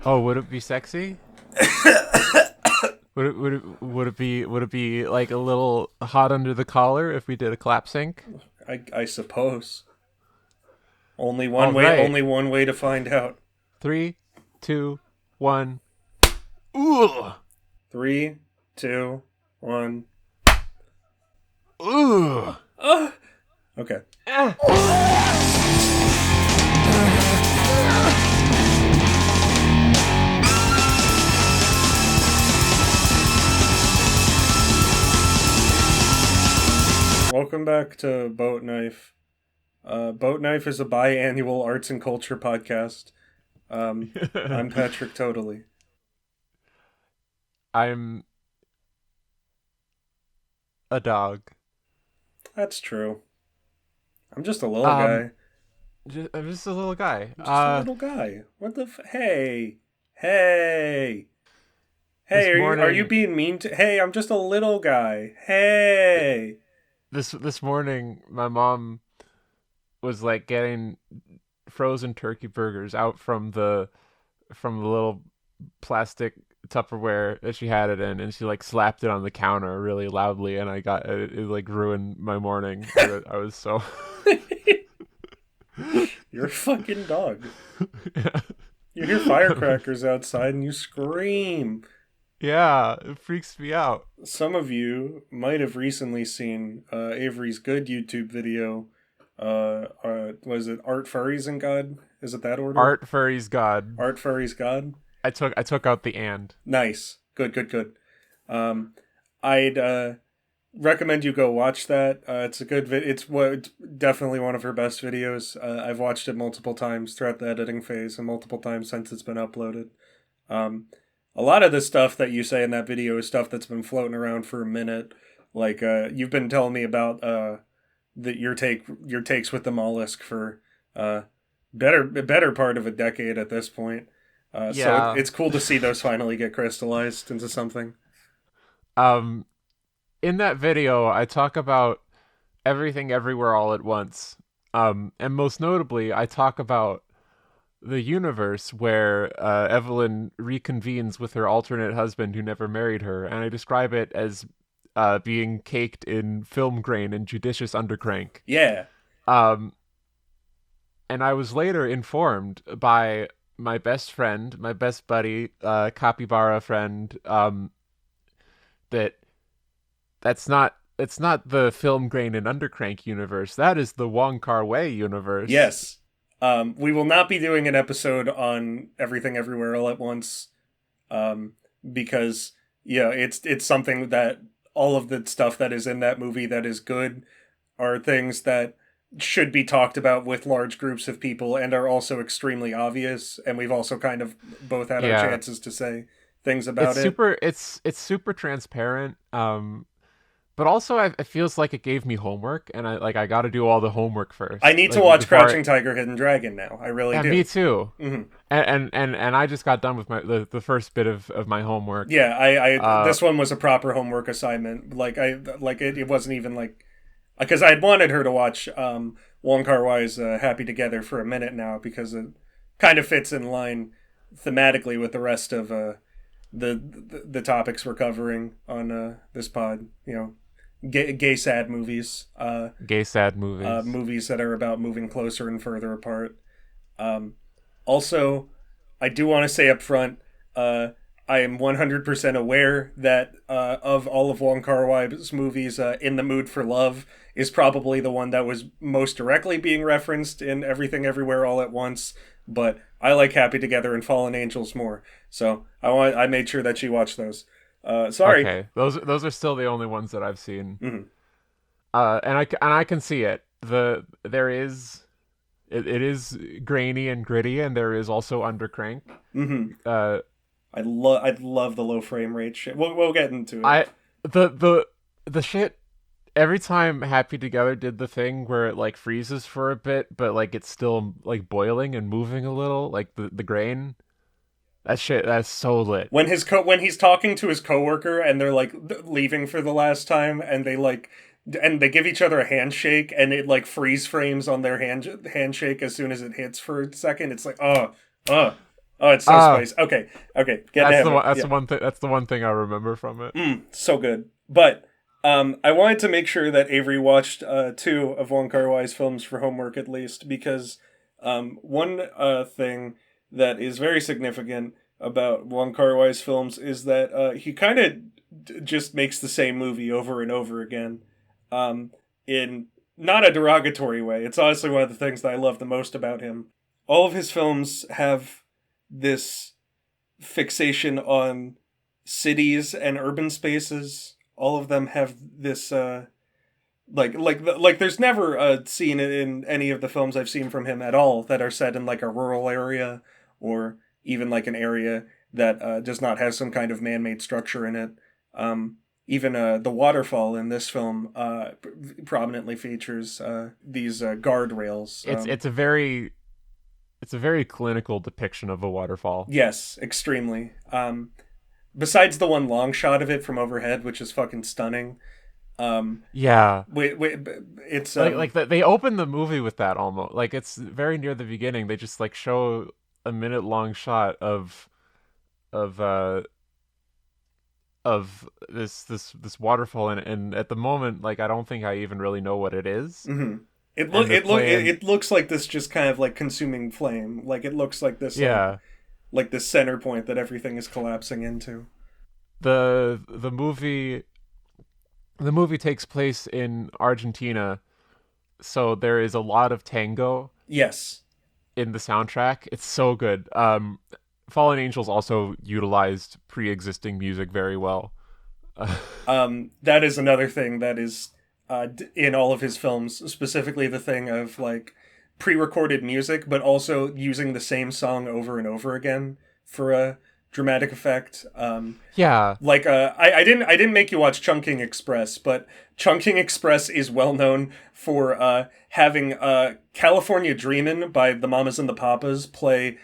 Oh, would it be sexy? Would it be like a little hot under the collar if we did a clap sync? I suppose. All right. Only one way to find out. 3, 2, 1. Ooh. Three, two, one. Ooh. Okay. Welcome back to Boatknife. Boatknife is a biannual arts and culture podcast. I'm Patrick Totally. I'm a dog. That's true. I'm just a little Um, guy. I'm just a little guy. I'm just a little guy. What the Hey. Hey. Hey, This are you morning, being mean to Hey, I'm just a little guy. Hey. this morning, my mom was like getting frozen turkey burgers out from the little plastic Tupperware that she had it in, and she like slapped it on the counter really loudly, and I got it like ruined my morning. I was so You're a fucking dog. yeah. You hear firecrackers outside and you scream. Yeah, it freaks me out. Some of you might have recently seen Avery's good YouTube video. Was it Art Furries and God? Is it that order? Art furries god. Art Furries God? I took out the and. Nice. Good. Um, I'd recommend you go watch that. It's a good it's definitely one of her best videos. I've watched it multiple times throughout the editing phase and multiple times since it's been uploaded. Um, a lot of the stuff that you say in that video is stuff that's been floating around for a minute. Like you've been telling me about your takes with the mollusk for uh better part of a decade at this point. Yeah. It's cool to see those finally get crystallized into something. Um in that video I talk about everything everywhere all at once. And most notably I talk about the universe where Evelyn reconvenes with her alternate husband who never married her, and I describe it as being caked in film grain and judicious undercrank. Yeah. Um, and I was later informed by my best friend, my best buddy, capybara friend, that that's not it's not the film grain and undercrank universe. That is the Wong Kar-wai universe. Yes. We will not be doing an episode on Everything Everywhere All at Once, um, because yeah, it's something that all of the stuff that is in that movie that is good are things that should be talked about with large groups of people and are also extremely obvious. And we've also kind of both had our Yeah, chances to say things it's about it. super. It's super transparent. But also it feels like it gave me homework, and I got to do all the homework I first, need to like watch before. Crouching Tiger, Hidden Dragon now. I really And me do. too. Hmm. And I just got done with the first bit of my homework. Yeah, I Uh, this one was a proper homework assignment. It wasn't even like because I had wanted her to watch Wong Kar Wai's Happy Together for a minute now because it kind of fits in line thematically with the rest of the topics we're covering on this pod. You know, gay sad movies, gay sad movies. movies that are about moving closer and further apart. Um, Also, I do want to say up front, I am 100% aware that of all of Wong Kar-wai's movies, In the Mood for Love is probably the one that was most directly being referenced in Everything Everywhere All at Once. But I like Happy Together and Fallen Angels more, so I made sure that she watched those. Sorry. Okay, those are still the only ones that I've seen. Mm-hmm. And I can see it. It is grainy and gritty, and there is also undercrank. Mm-hmm. Uh, I'd love the low frame rate shit. We'll get into it. I the shit every time Happy Together did the thing where it like freezes for a bit, but like it's still like boiling and moving a little, like the grain. That shit, that's so lit. When he's talking to his coworker and they're like leaving for the last time and they give each other a handshake and it like freeze frames on their handshake as soon as it hits for a second. It's like Oh, it's so spicy. Okay, get That's into the one. it. That's Yeah. the one thing. That's the one thing I remember from it. So good. But I wanted to make sure that Avery watched two of Wong Kar-wai's films for homework at least, because one thing that is very significant about Wong Kar-wai's films is that he kind of just makes the same movie over and over again, in not a derogatory way. It's honestly one of the things that I love the most about him. All of his films have this fixation on cities and urban spaces. All of them have this like there's never a scene in any of the films I've seen from him at all that are set in like a rural area, or even like an area that does not have some kind of man-made structure in it. Even the waterfall in this film prominently features these guardrails. It's a very clinical depiction of a waterfall. Yes, extremely. Besides the one long shot of it from overhead, which is fucking stunning. Yeah, It's they open the movie with that almost. Like it's very near the beginning. They just like show a minute long shot of uh of this waterfall, and at the moment, like I don't think I even really know what it is. mm-hmm. And they're playing. It looks like this just kind of like consuming flame. Like it looks like this Yeah, like this center point that everything is collapsing into. the movie takes place in Argentina, so there is a lot of tango Yes. in the soundtrack. It's so good. Fallen Angels also utilized pre-existing music very well. That is another thing that is in all of his films, specifically the thing of like pre-recorded music, but also using the same song over and over again for a dramatic effect. Yeah, Like I didn't make you watch Chungking Express, but Chungking Express is well known for having California Dreamin' by the Mamas and the Papas play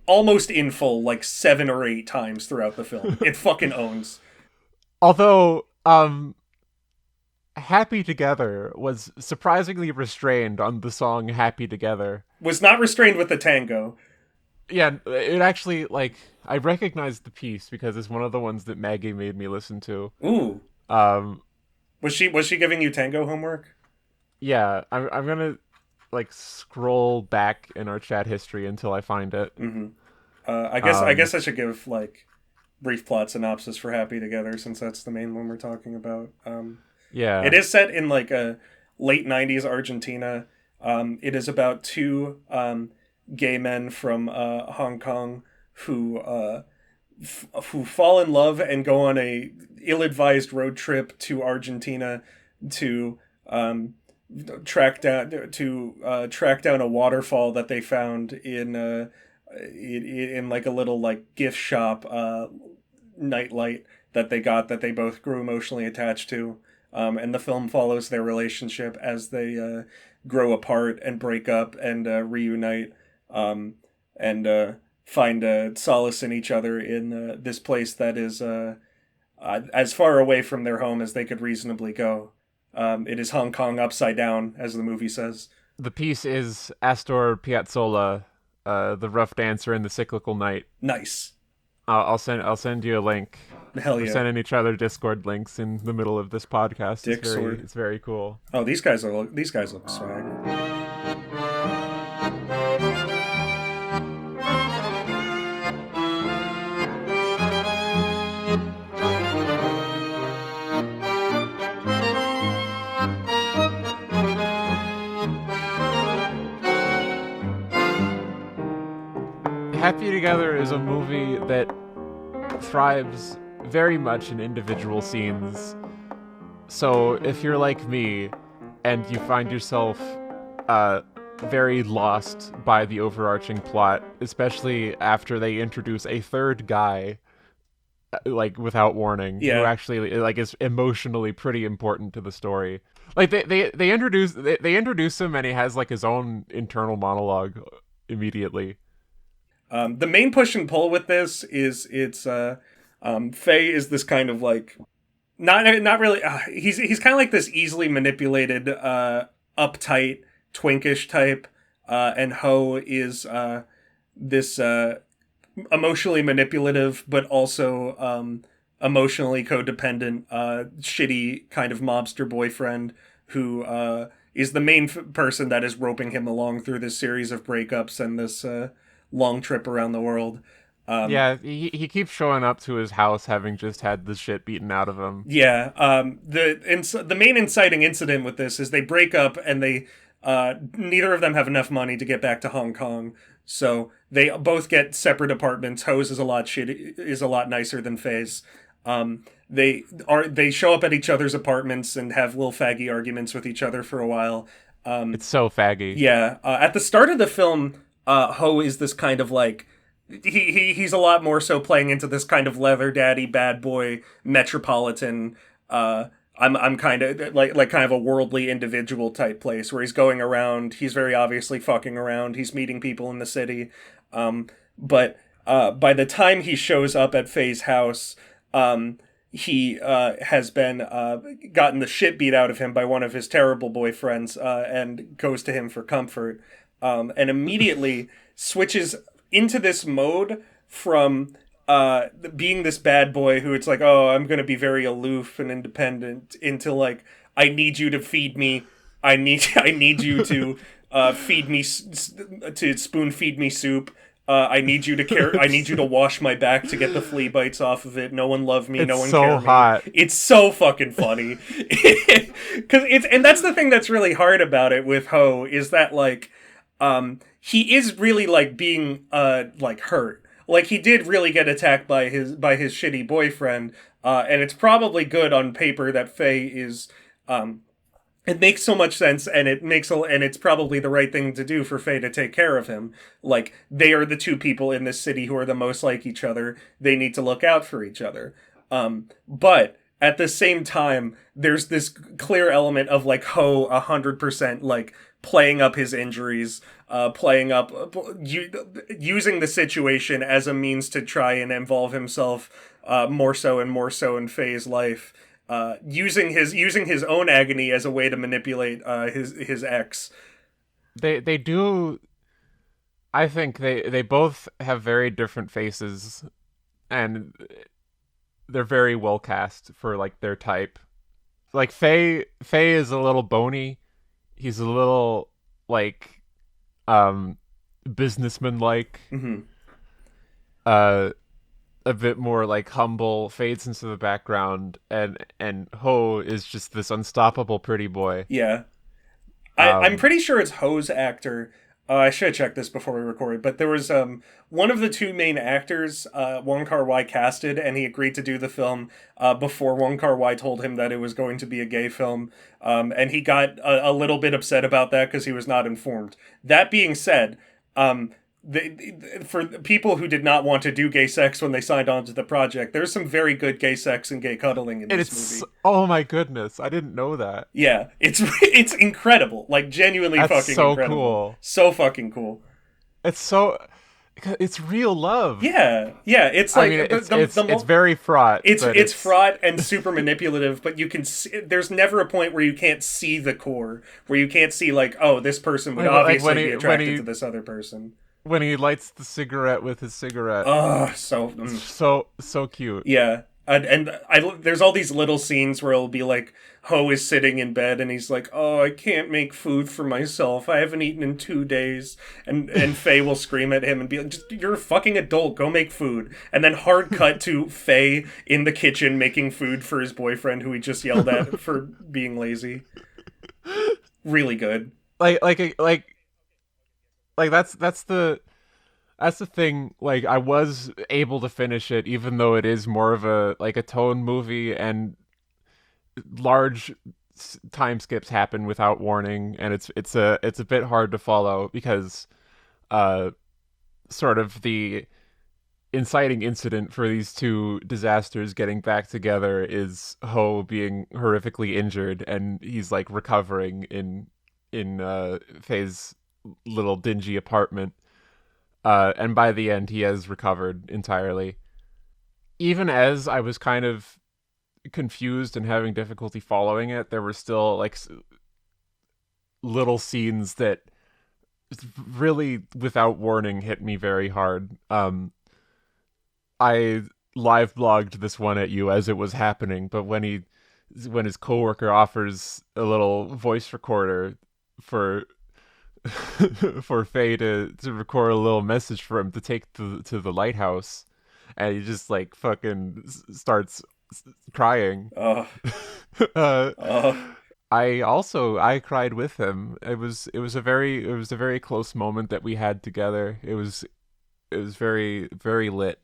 almost in full like 7 or 8 times throughout the film. It fucking owns. although Happy Together was surprisingly restrained on the song Happy Together. Was not restrained with the tango. Yeah, it actually, like, I recognized the piece because it's one of the ones that Maggie made me listen to. Ooh. Um, Was she giving you tango homework? yeah, I'm gonna, like, scroll back in our chat history until I find it. Mm-hmm. I guess I should give like brief plot synopsis for Happy Together, since that's the main one we're talking about. Yeah. It is set in like a late 90s Argentina. It is about two gay men from Hong Kong who who fall in love and go on a ill-advised road trip to Argentina to track down a waterfall that they found in like a little like gift shop nightlight that they both grew emotionally attached to. And the film follows their relationship as they grow apart and break up and reunite, and find solace in each other in this place that is as far away from their home as they could reasonably go. It is Hong Kong upside down, as the movie says. The piece is Astor Piazzolla, the rough dancer in the Cyclical Night. Nice. I'll send you a link. Hell We're yeah. sending each other Discord links in the middle of this podcast. Dick sword. It's very cool. Oh, these guys look swag. Happy Together is a movie that thrives very much in individual scenes. So if you're like me and you find yourself very lost by the overarching plot, especially after they introduce a third guy like without warning, Yeah. who actually like is emotionally pretty important to the story. Like they introduce him and he has like his own internal monologue immediately. The main push and pull with this is Faye is this kind of like not really he's kind of like this easily manipulated uptight twinkish type, and Ho is this emotionally manipulative, but also emotionally codependent, shitty kind of mobster boyfriend who is the main person that is roping him along through this series of breakups and this long trip around the world. Um, Yeah, he keeps showing up to his house having just had the shit beaten out of him. Yeah, the main inciting incident with this is they break up and they neither of them have enough money to get back to Hong Kong, so they both get separate apartments. Hose is a lot nicer than Faye's. They show up at each other's apartments and have little faggy arguments with each other for a while. It's so faggy. Yeah, at the start of the film, Ho is this kind of like he's a lot more so playing into this kind of leather daddy bad boy metropolitan I'm kind of like kind of a worldly individual type place where he's going around, he's very obviously fucking around, he's meeting people in the city, but by the time he shows up at Faye's house, he has been gotten the shit beat out of him by one of his terrible boyfriends, and goes to him for comfort, and immediately switches into this mode from being this bad boy who it's like, oh, I'm gonna be very aloof and independent, into like, I need you to feed me, I need you to feed me to spoon feed me soup. I need you to care. I need you to wash my back to get the flea bites off of it. No one love me. No one so care hot. me. It's so fucking funny. Because and that's the thing that's really hard about it with Ho, is that like, he is really like being like hurt. Like he did really get attacked by his shitty boyfriend, and it's probably good on paper that Faye is it makes so much sense, and it's probably the right thing to do for Faye to take care of him. Like, they are the two people in this city who are the most like each other. They need to look out for each other. But at the same time, there's this clear element of like Ho 100% like playing up his injuries, using the situation as a means to try and involve himself more so and more so in Faye's life. Using his own agony as a way to manipulate his ex. They do. I think they both have very different faces, and they're very well cast for like their type. Like Faye is a little bony. He's a little like businessman like. Mm-hmm. A bit more like humble, fades into the background, and Ho is just this unstoppable pretty boy. Yeah. I'm pretty sure it's Ho's actor. I should have checked this before we recorded, but there was one of the two main actors, Wong Kar-wai, casted, and he agreed to do the film before Wong Kar-wai told him that it was going to be a gay film, and he got a little bit upset about that because he was not informed. That being said, for people who did not want to do gay sex when they signed on to the project, there's some very good gay sex and gay cuddling in this movie. Oh my goodness, I didn't know that. Yeah, it's incredible, like genuinely. That's fucking so incredible. Cool. So fucking cool. It's real love. Yeah, it's like, I mean, it's very fraught. It's fraught and super manipulative, but you can see, there's never a point where you can't see the core, where you can't see like, oh, this person would obviously be attracted to this other person. When he lights the cigarette with his cigarette. Oh, so cute. Yeah. And there's all these little scenes where it'll be like, Ho is sitting in bed and he's like, oh, I can't make food for myself. I haven't eaten in 2 days. And Faye will scream at him and be like, you're a fucking adult. Go make food. And then hard cut to Faye in the kitchen making food for his boyfriend who he just yelled at for being lazy. Really good. Like that's the thing. Like, I was able to finish it, even though it is more of a tone movie, and large time skips happen without warning, and it's a bit hard to follow because sort of the inciting incident for these two disasters getting back together is Ho being horrifically injured, and he's like recovering in Faye's little dingy apartment, and by the end he has recovered entirely. Even as I was kind of confused and having difficulty following it, there were still like little scenes that really without warning hit me very hard. I live blogged this one at you as it was happening, but when his coworker offers a little voice recorder for for Faye to record a little message for him to take to the lighthouse, and he just like fucking starts crying. Oh, uh, oh. I cried with him. It was a very close moment that we had together. It was very very lit.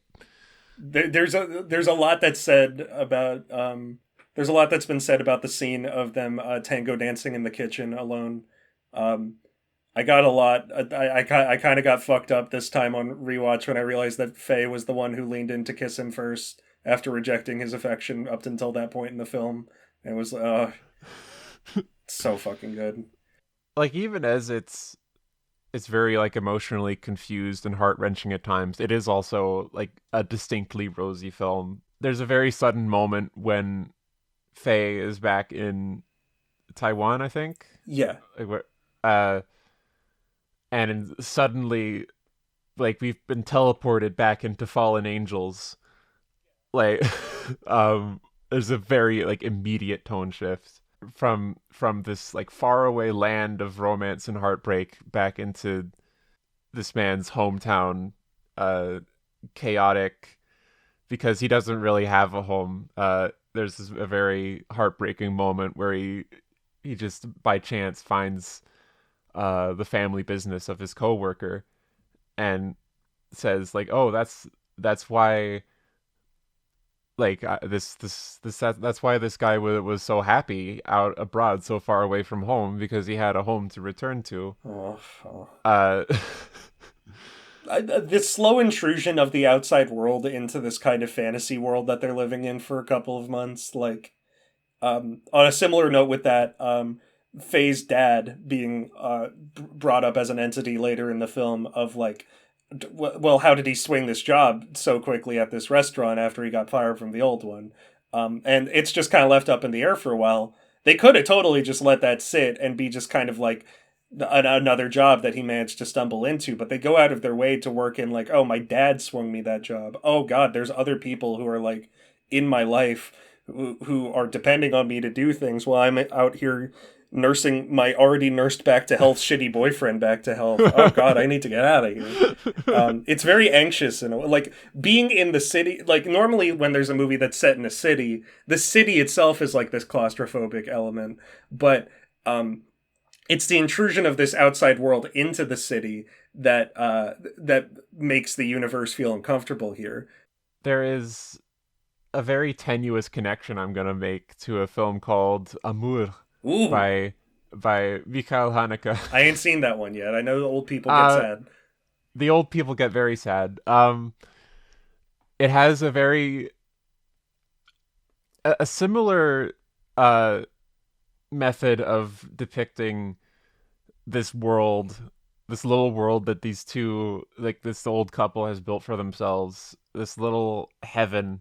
There's a lot that's said about there's a lot that's been said about the scene of them tango dancing in the kitchen alone. Um, I got a lot. I kind of got fucked up this time on rewatch when I realized that Faye was the one who leaned in to kiss him first after rejecting his affection up until that point in the film. And it was so fucking good. Like even as it's very like emotionally confused and heart-wrenching at times, it is also like a distinctly rosy film. There's a very sudden moment when Faye is back in Taiwan, I think. Yeah. Like where uh suddenly like we've been teleported back into fallen angels. Like there's a very like immediate tone shift from this like faraway land of romance and heartbreak back into this man's hometown, uh chaotic, because he doesn't really have a home. There's a very heartbreaking moment where he just by chance finds the family business of his coworker and says like, "Oh, that's why like that's why this guy was so happy out abroad so far away from home, because he had a home to return to." Oh, oh. Uh This slow intrusion of the outside world into this kind of fantasy world that they're living in for a couple of months, like on a similar note with that, Faye's dad being brought up as an entity later in the film of like, well, how did he swing this job so quickly at this restaurant after he got fired from the old one? And it's just kind of left up in the air for a while. They could have totally just let that sit and be just kind of like another job that he managed to stumble into, but they go out of their way to work in like, oh, my dad swung me that job. Oh God, there's other people who are like in my life who are depending on me to do things while I'm out here nursing my already nursed back to health shitty boyfriend back to health. Oh God, I need to get out of here. It's very anxious and like being in the city. Like normally when there's a movie that's set in a city, the city itself is like this claustrophobic element, but it's the intrusion of this outside world into the city that makes the universe feel uncomfortable here. there is a very tenuous connection I'm gonna make to a film called Amour Ooh, by Mikhail Haneke. I ain't seen that one yet. I know the old people get uh sad. the old people get very sad. It has a very a similar uh method of depicting this world, this little world that these two, like this old couple has built for themselves, this little heaven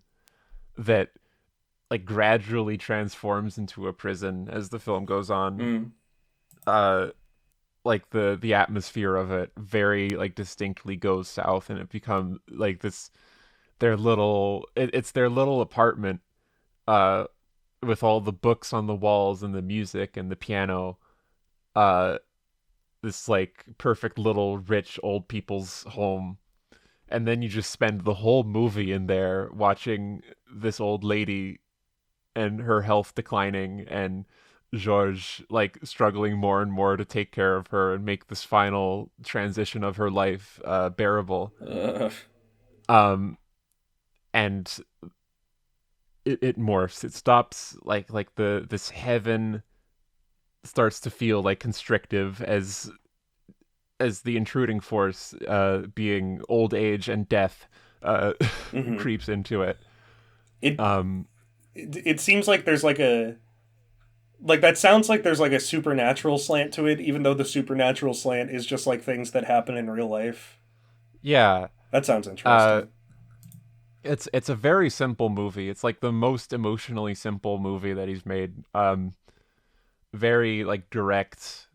that like gradually transforms into a prison as the film goes on. Mm. uh like the atmosphere of it very like distinctly goes south, and it becomes like this it's their little apartment, uh with all the books on the walls and the music and the piano, uh this like perfect little rich old people's home. And then you just spend the whole movie in there watching this old lady and her health declining, and Georges like struggling more and more to take care of her and make this final transition of her life bearable. Ugh. Um, and it morphs. It stops like the this heaven starts to feel like constrictive as the intruding force, being old age and death, Mm-hmm. creeps into it. It, Um, it seems like there's like a like that sounds like there's like a supernatural slant to it, even though the supernatural slant is just like things that happen in real life. yeah, That sounds uh, interesting. it's a very simple movie. It's like the most emotionally simple movie that he's made. Very like direct,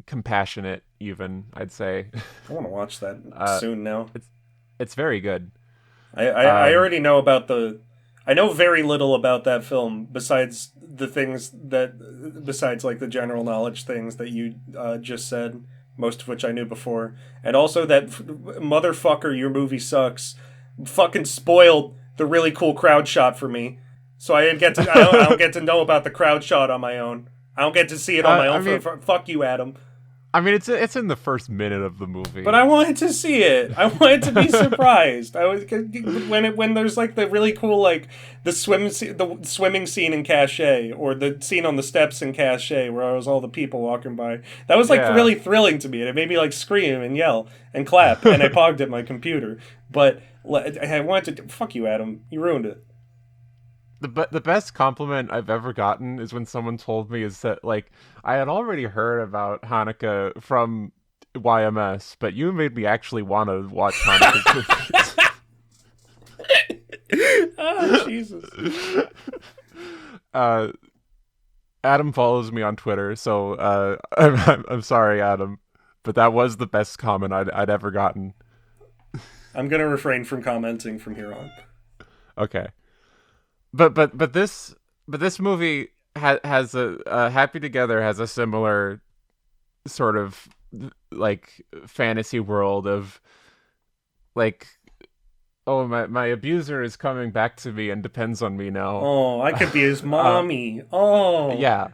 compassionate, even, I'd say. I want to watch that uh, soon now. it's very good. I Um, already know about the. I know very little about that film besides the things that besides like the general knowledge things that you just said, most of which I knew before, and also that motherfucker, your movie sucks, fucking spoiled the really cool crowd shot for me. So I didn't get to. I don't get to know about the crowd shot on my own. I don't get to see it on my I own. mean, Fuck you, Adam. it's in the first minute of the But movie. I wanted to see it. I wanted to be surprised. I was when there's like the really cool like the swimming scene in Cache or the scene on the steps in Cache where I was all the people walking by. That was like Yeah. really thrilling to me. And it made me like scream and yell and clap and I pogged at my computer. But I wanted to fuck you, Adam. You ruined it. The best compliment I've ever gotten is when someone told me is that like I had already heard about Hanukkah from YMS, but you made me actually want to watch Hanukkah's Oh Jesus. movies. uh, Adam follows me on Twitter, so I'm sorry, Adam, but that was the best comment I'd ever gotten. I'm gonna refrain from commenting from here on. Okay, but this movie has a Happy Together has a similar sort of like fantasy world of like, oh, my abuser is coming back to me and depends on me now. Oh, I could be his uh, mommy. Oh. yeah,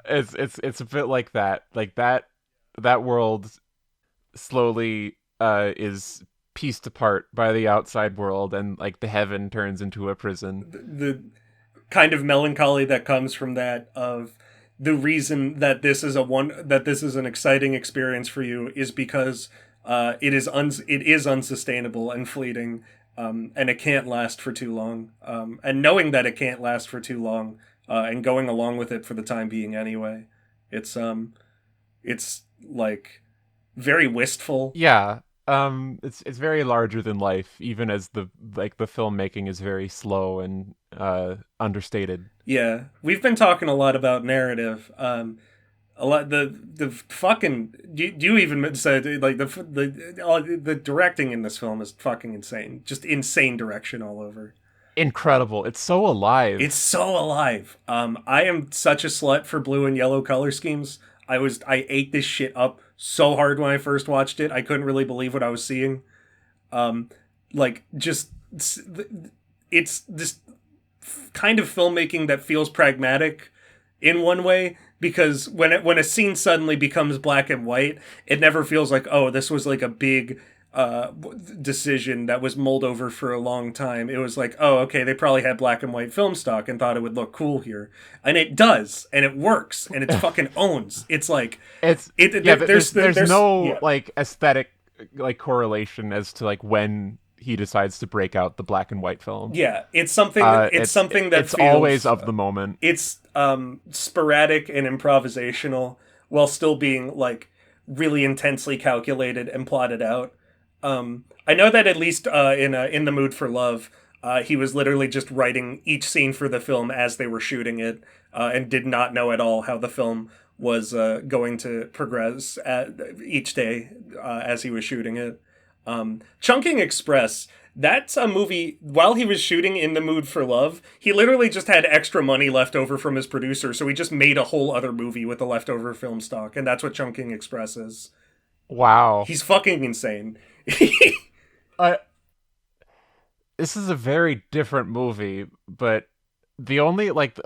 it's a bit like that. Like that world slowly is pieced apart by the outside world, and like the heaven turns into a prison. The kind of melancholy that comes from that of the reason that this is an exciting experience for you is because it is unsustainable and fleeting, and it can't last for too long. And knowing that it can't last for too long, and going along with it for the time being anyway, it's it's like very wistful. Yeah. It's very larger than life, even as the filmmaking is very slow and understated. Yeah, we've been talking a lot about narrative. A lot the fucking do you even say like the directing in this film is fucking insane. Just insane direction all over. Incredible. It's so alive. It's so alive. I am such a slut for blue and yellow color schemes. I ate this shit up so hard when I first watched it. I couldn't really believe what I was seeing. Um, like just it's this kind of filmmaking that feels pragmatic in one way because when a scene suddenly becomes black and white, it never feels like, oh, this was like a big decision that was mulled over for a long time. It was like, oh, okay, they probably had black and white film stock and thought it would look cool here, and it does, and it works, and it's fucking owns. It's like It's it. yeah, but there's no yeah. like aesthetic like correlation as to like when he decides to break out the black and white film. Yeah, it's something. It's something that it's feels, always of the moment. It's sporadic and improvisational while still being like really intensely calculated and plotted out. I know that at least in the Mood for Love, he was literally just writing each scene for the film as they were shooting it, and did not know at all how the film was going to progress each day as he was shooting it. Chunking Express. That's a movie. While he was shooting In the Mood for Love, he literally just had extra money left over from his producer, so he just made a whole other movie with the leftover film stock, and that's what Chunking Express is. Wow. He's fucking insane. Uh, this is a very different movie, but the only like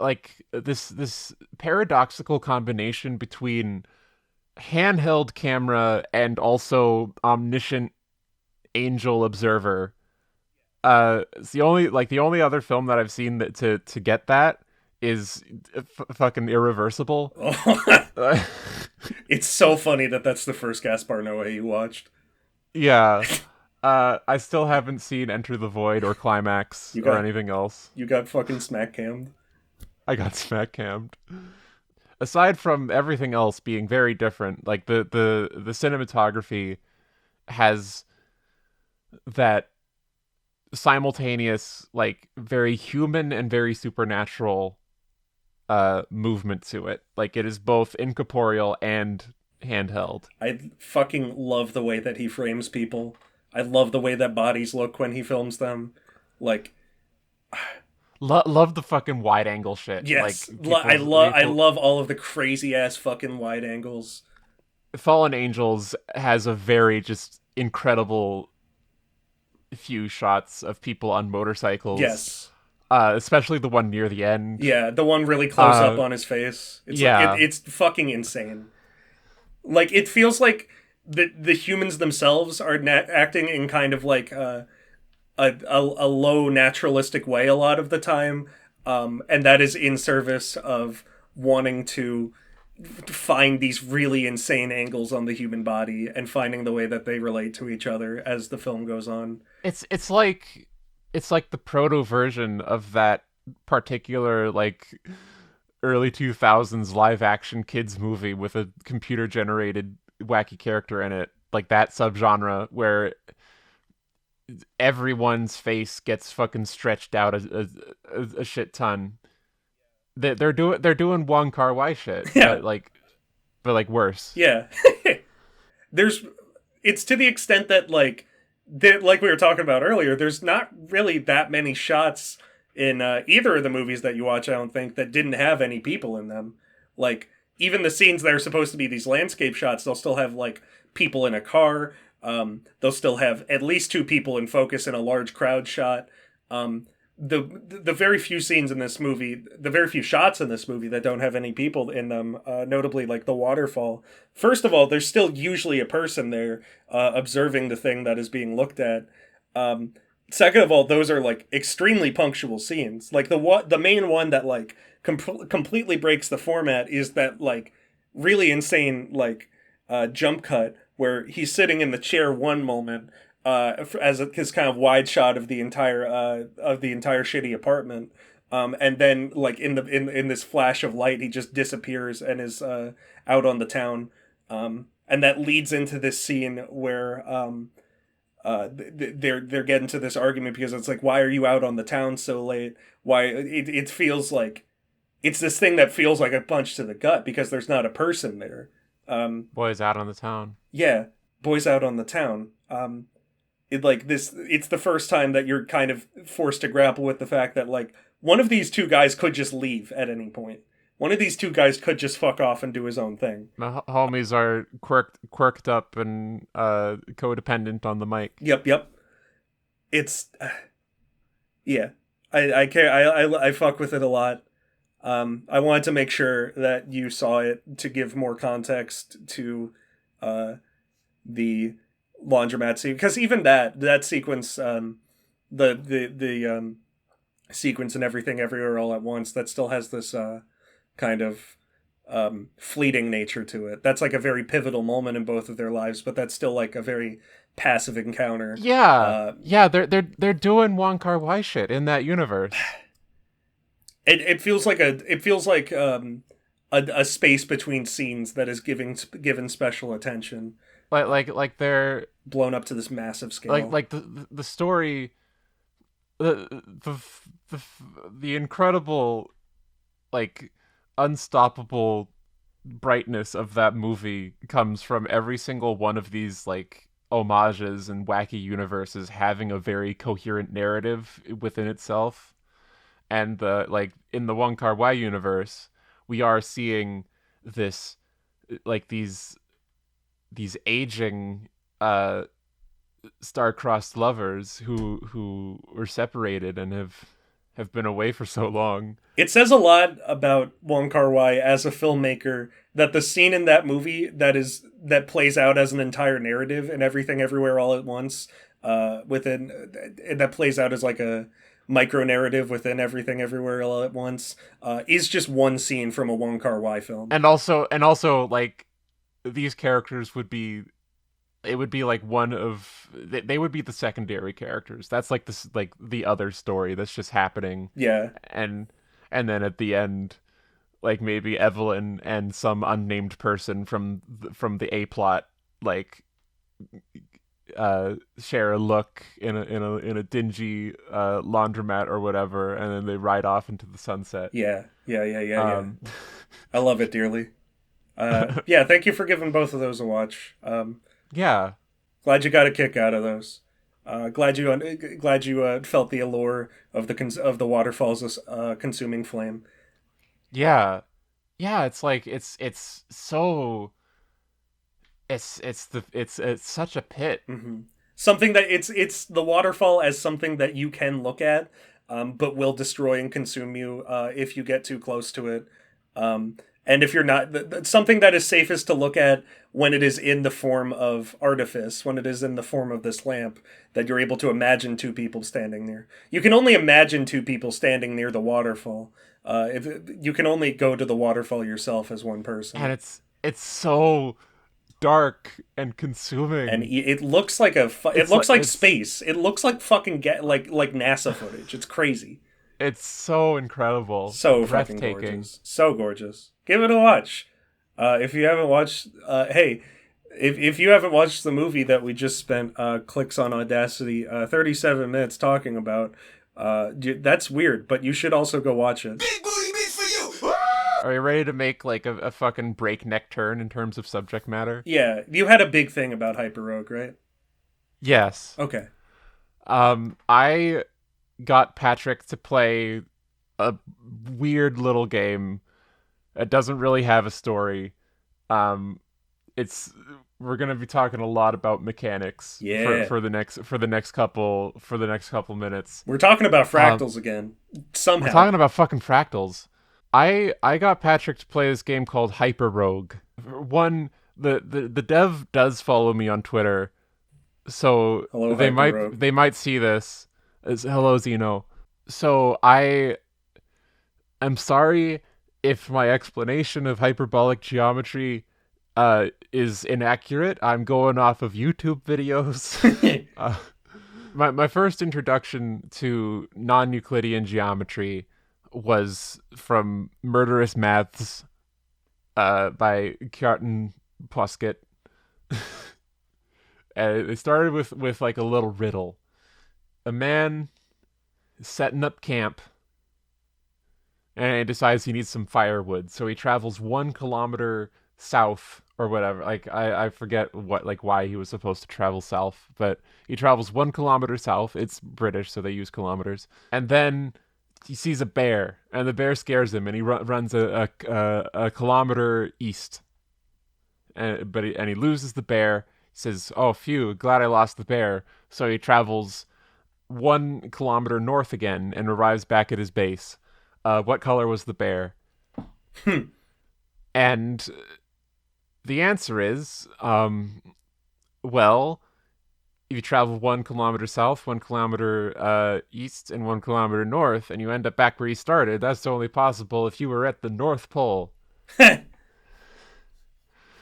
this paradoxical combination between handheld camera and also omniscient angel observer. It's the only other film that I've seen that to get that is fucking Irreversible. It's so funny that that's the first Gaspar Noé you watched. Yeah. I still haven't seen Enter the Void or Climax You or got anything else. you got fucking smack cammed. I got smack cammed. Aside from everything else being very different, like the cinematography has that simultaneous, like very human and very supernatural movement to it. Like it is both incorporeal and handheld. I fucking love the way that he frames people. I love the way that bodies look when he films them. Like, Love the fucking wide angle shit. yes, Like I people. love all of the crazy ass fucking wide angles. Fallen Angels has a very just incredible few shots of people on motorcycles, Yes, especially the one near the end. yeah, the one really close up Uh, on his face. It's like yeah, it's fucking insane. Like it feels like the humans themselves are acting in kind of like a low naturalistic way a lot of the time, and that is in service of wanting to find these really insane angles on the human body and finding the way that they relate to each other as the film goes on. it's like the proto version of that particular like early 2000s live action kids movie with a computer generated wacky character in it, like that subgenre where everyone's face gets fucking stretched out a shit ton. They're doing one kar-wai shit, Yeah, but like worse. yeah. There's it's to the extent that like we were talking about earlier, there's not really that many shots in either of the movies that you watch, I don't think, that didn't have any people in them. Like, even the scenes that are supposed to be these landscape shots, they'll still have, like, people in a car. They'll still have at least two people in focus in a large crowd shot. Um, the very few scenes in this movie, the very few shots in this movie that don't have any people in them, notably like the waterfall. First of all, there's still usually a person there observing the thing that is being looked at. Um, Second of all, those are like extremely punctual scenes. Like the main one that like completely breaks the format is that like really insane like jump cut where he's sitting in the chair one moment as his kind of wide shot of the entire shitty apartment. And then, like in this flash of light, he just disappears and is out on the town. And that leads into this scene where they're getting to this argument because it's like, why are you out on the town so late? Why it feels like it's this thing that feels like a punch to the gut because there's not a person there. Boys out on the town. Yeah, boys out on the town. It's the first time that you're kind of forced to grapple with the fact that like one of these two guys could just leave at any point. One of these two guys could just fuck off and do his own thing. My homies are quirked up and codependent on the mic. Yep. It's yeah. I care. I fuck with it a lot. I wanted to make sure that you saw it to give more context to the laundromat scene, because even that sequence, the sequence and everything everywhere all at once, that still has this kind of fleeting nature to it. That's like a very pivotal moment in both of their lives, but that's still like a very passive encounter. Yeah, they're doing Wong Kar-wai shit in that universe. It feels like a space between scenes that is given special attention. Like they're blown up to this massive scale. Like the story, the the incredible, like, unstoppable brightness of that movie comes from every single one of these like homages and wacky universes having a very coherent narrative within itself. And the like in the Wong Kar-wai universe, we are seeing this like these aging star-crossed lovers who were separated and have been away for so long. It says a lot about Wong Kar-wai as a filmmaker that the scene in that movie that plays out as an entire narrative and Everything Everywhere All at Once, that plays out as like a micro narrative within Everything Everywhere All at Once, is just one scene from a Wong Kar-wai film. And also like these characters would be like they would be the secondary characters. That's like this like the other story that's just happening. Yeah. And then at the end, like maybe Evelyn and some unnamed person from the A plot like share a look in a dingy laundromat or whatever, and then they ride off into the sunset. Yeah. I love it dearly. Yeah, thank you for giving both of those a watch. Yeah. Glad you got a kick out of those. Glad you felt the allure of the waterfalls consuming flame. Yeah. Yeah, it's like it's so it's such a pit. Hmm. Something that it's the waterfall as something that you can look at, but will destroy and consume you if you get too close to it. Um, and if you're not, something that is safest to look at when it is in the form of artifice, when it is in the form of this lamp, that you're able to imagine two people standing there. You can only imagine two people standing near the waterfall. If you can only go to the waterfall yourself as one person. And it's so dark and And consuming. it looks like it It's looks like like space. It looks like fucking like NASA footage. It's crazy. it's so incredible, So fucking breathtaking. gorgeous. So gorgeous. Give it a watch. If you haven't watched, hey, if you haven't watched the movie that we just spent clicks on Audacity 37 minutes talking about, that's weird. But you should also go watch it. Big booty bitch for you. Are you ready to make like a fucking breakneck turn in terms of subject matter? Yeah, you had a big thing about Hyperrogue, right? Yes. Okay. I got Patrick to play a weird little game. It doesn't really have a story. Um, it's we're gonna be talking a lot about mechanics Yeah. for the next couple minutes. We're talking about fractals again. Somehow. We're talking about fucking fractals. I got Patrick to play this game called Hyperrogue. One, the dev does follow me on Twitter, so Hello, they Hyperrogue. might see this as hello Zeno. So I'm sorry if my explanation of hyperbolic geometry is inaccurate. I'm going off of YouTube videos. My first introduction to non-Euclidean geometry was from Murderous Maths by Kjartan Poskett. And it started with like a little riddle. A man is setting up camp and he decides he needs some firewood. So he travels 1 kilometer south or whatever. Like I forget what like why he was supposed to travel south, but he travels 1 kilometer south. It's British, so they use kilometers. And then he sees a bear, and the bear scares him, and he runs a kilometer east. And he loses the bear. He says, "Oh, phew! Glad I lost the bear." So he travels 1 kilometer north again and arrives back at his base. What color was the bear? And the answer is, well, if you travel 1 kilometer south, 1 kilometer east, and 1 kilometer north, and you end up back where you started, that's only possible if you were at the North Pole.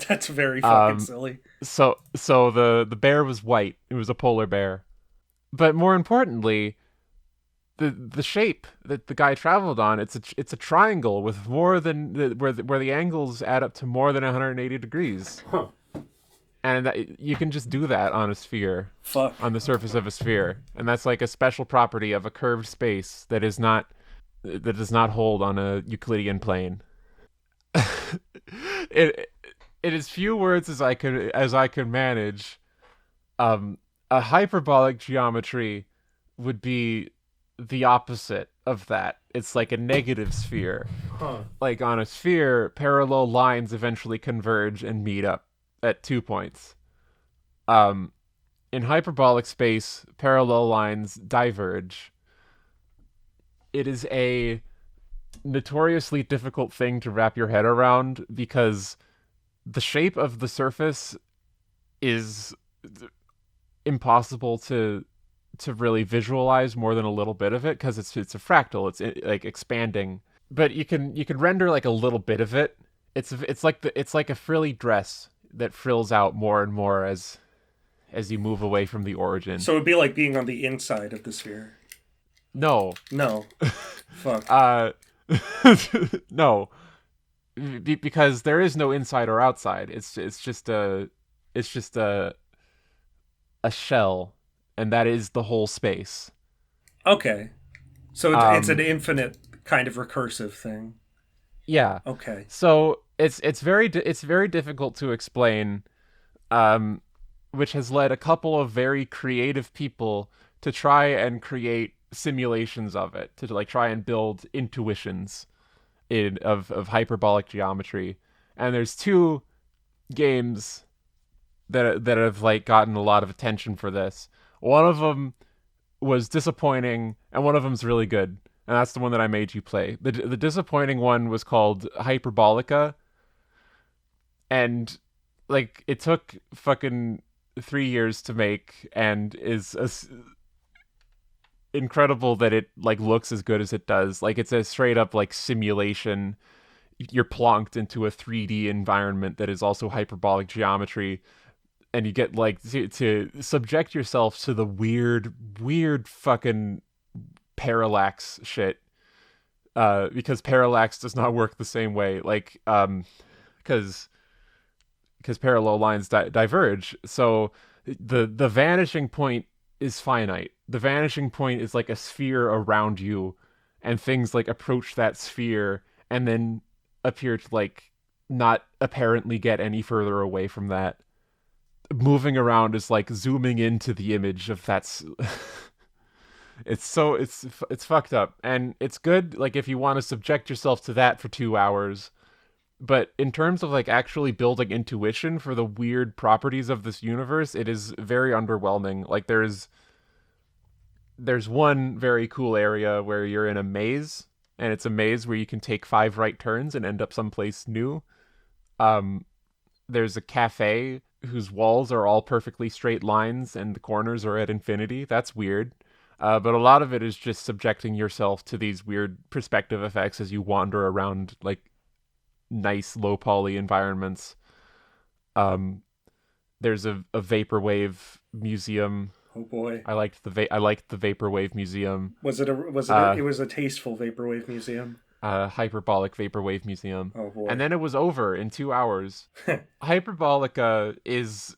That's very fucking silly. So the bear was white. It was a polar bear. But more importantly, the shape that the guy traveled on, it's a triangle with more than where the angles add up to more than 180 degrees. Huh. And you can just do that on a sphere. Fuck. On the surface of a sphere, and that's like a special property of a curved space that does not hold on a Euclidean plane. it as few words as I could manage. A hyperbolic geometry would be the opposite of that. It's like a negative sphere. Huh. Like on a sphere, parallel lines eventually converge and meet up at 2 points. In hyperbolic space, parallel lines diverge. It is a notoriously difficult thing to wrap your head around because the shape of the surface is impossible to really visualize more than a little bit of it because it's a fractal. It's like expanding, but you can render like a little bit of it. It's like a frilly dress that frills out more and more as you move away from the origin. So it'd be like being on the inside of the sphere. No. Fuck. No. Because there is no inside or outside. It's just a shell, and that is the whole space. Okay. So it's an infinite kind of recursive thing. Yeah. Okay. So it's very difficult to explain, um, which has led a couple of very creative people to try and create simulations of it, to like try and build intuitions of hyperbolic geometry. And there's two games that have like gotten a lot of attention for this. One of them was disappointing, and one of them's really good, and that's the one that I made you play. The disappointing one was called Hyperbolica, and like it took fucking 3 years to make, and incredible that it like looks as good as it does. Like it's a straight up like simulation. You're plonked into a 3D environment that is also hyperbolic geometry, and you get like to subject yourself to the weird fucking parallax shit. Because parallax does not work the same way. Like, because parallel lines diverge. So the vanishing point is finite. The vanishing point is like a sphere around you, and things like approach that sphere and then appear to like not apparently get any further away from that. Moving around is like zooming into the image of that's it's fucked up, and it's good like if you want to subject yourself to that for 2 hours. But in terms of like actually building intuition for the weird properties of this universe, it is very underwhelming. Like there's one very cool area where you're in a maze, and it's a maze where you can take 5 right turns and end up someplace new. um there's a cafe whose walls are all perfectly straight lines and the corners are at infinity. That's weird. But a lot of it is just subjecting yourself to these weird perspective effects as you wander around like nice low poly environments. Um, there's a vaporwave museum. Oh boy. I liked the vaporwave museum. It was a tasteful vaporwave museum. Hyperbolic vaporwave museum. Oh boy. And then it was over in 2 hours. Hyperbolica is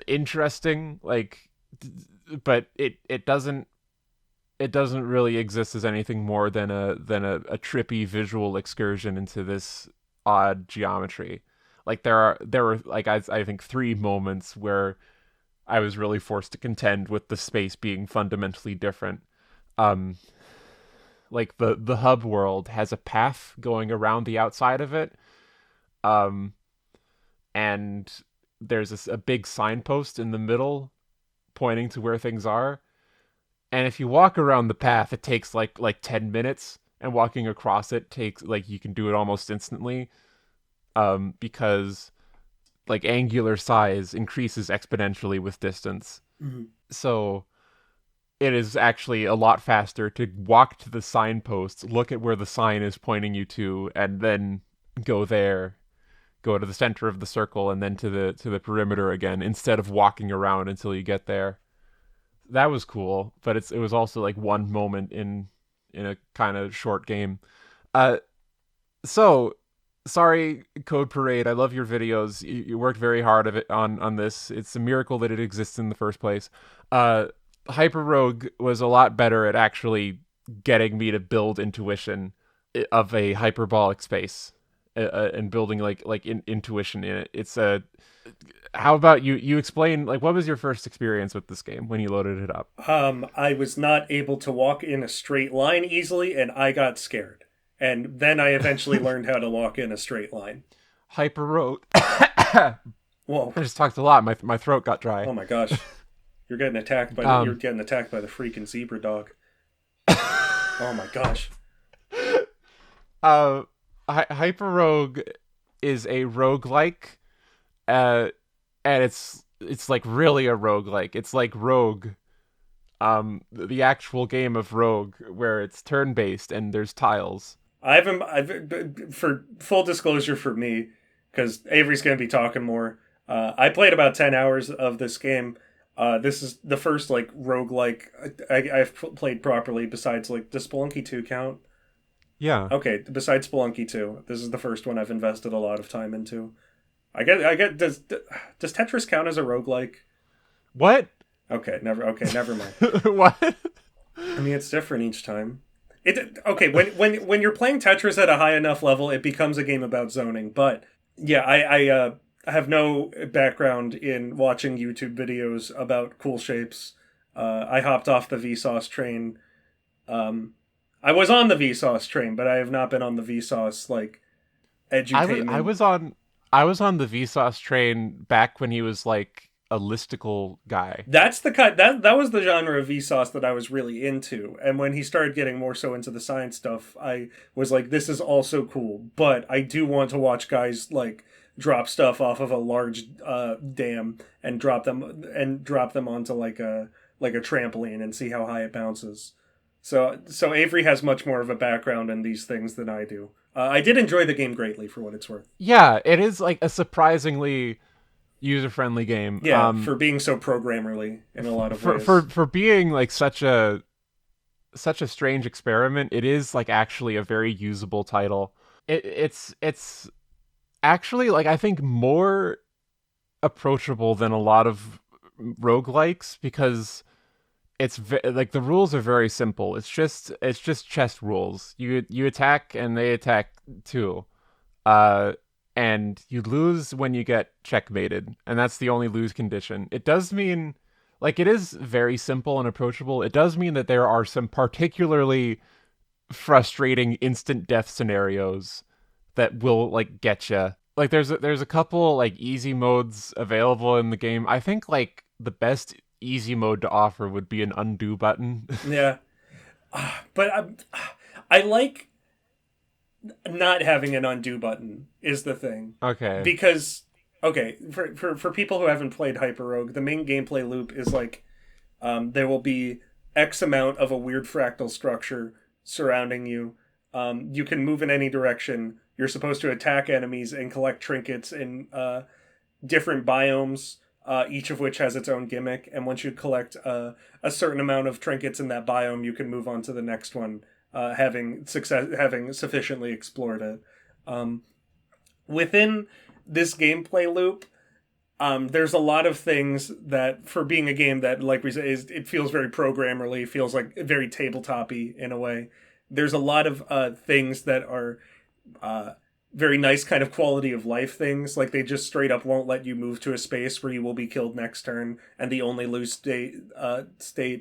interesting, like, but it doesn't really exist as anything more than a trippy visual excursion into this odd geometry. Like there were like I think 3 moments where I was really forced to contend with the space being fundamentally different. Um, like the hub world has a path going around the outside of it, um, and there's a big signpost in the middle pointing to where things are. And if you walk around the path, it takes like 10 minutes, and walking across it takes like you can do it almost instantly, because like angular size increases exponentially with distance. Mm-hmm. So it is actually a lot faster to walk to the signpost, look at where the sign is pointing you to, and then go there, go to the center of the circle, and then to the perimeter again, instead of walking around until you get there. That was cool, but it was also like one moment in a kind of short game. Uh, so sorry, Code Parade. I love your videos. You worked very hard of it on this. It's a miracle that it exists in the first place. Hyperrogue was a lot better at actually getting me to build intuition of a hyperbolic space, and building intuition in it. It's a how about you explain like what was your first experience with this game when you loaded it up? I was not able to walk in a straight line easily, and I got scared. And then I eventually learned how to walk in a straight line. Hyperrogue. Whoa! I just talked a lot. My throat got dry. Oh my gosh! You're getting attacked by you're getting attacked by the freaking zebra dog. Oh my gosh! Hyperrogue is a roguelike, and it's like really a roguelike. It's like Rogue, the actual game of Rogue, where it's turn based and there's tiles. For full disclosure for me, because Avery's going to be talking more. I played about 10 hours of this game. This is the first like roguelike I've played properly. Besides like does Spelunky 2 count? Yeah. Okay. Besides Spelunky 2, this is the first one I've invested a lot of time into. I get. Does Tetris count as a roguelike? What? Okay, never mind. What? I mean, it's different each time. It okay when you're playing Tetris at a high enough level, it becomes a game about zoning. But yeah, I have no background in watching YouTube videos about cool shapes. I hopped off the Vsauce train. I was on the Vsauce train, but I have not been on the Vsauce like I was I edutainment. was on I was on the Vsauce train back when he was like a listicle guy. That's the cut that was the genre of Vsauce that I was really into. And when he started getting more so into the science stuff, I was like, this is also cool. But I do want to watch guys like drop stuff off of a large dam and drop them onto like a trampoline and see how high it bounces. So Avery has much more of a background in these things than I do. I did enjoy the game greatly for what it's worth. Yeah, it is like a surprisingly user-friendly game. Yeah, for being so programmerly in a lot of for ways. for being like such a strange experiment, it is like actually a very usable title. It's actually like I think more approachable than a lot of roguelikes because like the rules are very simple. It's just chess rules. You attack and they attack too. Uh and you lose when you get checkmated, and that's the only lose condition. It does mean like it is very simple and approachable. It does mean that there are some particularly frustrating instant death scenarios that will like get you. Like there's a couple like easy modes available in the game. I think like the best easy mode to offer would be an undo button. Yeah, but I like not having an undo button is the thing Okay. because okay for people who haven't played Hyperrogue, the main gameplay loop is like there will be X amount of a weird fractal structure surrounding you. You can move in any direction. You're supposed to attack enemies and collect trinkets in different biomes, each of which has its own gimmick. And once you collect a certain amount of trinkets in that biome, you can move on to the next one, having sufficiently explored it. Um, Within this gameplay loop, there's a lot of things that, for being a game that, like we say, it feels very programmerly, feels like very tabletop-y in a way. There's a lot of things that are uh, very nice kind of quality of life things. Like they just straight up won't let you move to a space where you will be killed next turn, and the only lose state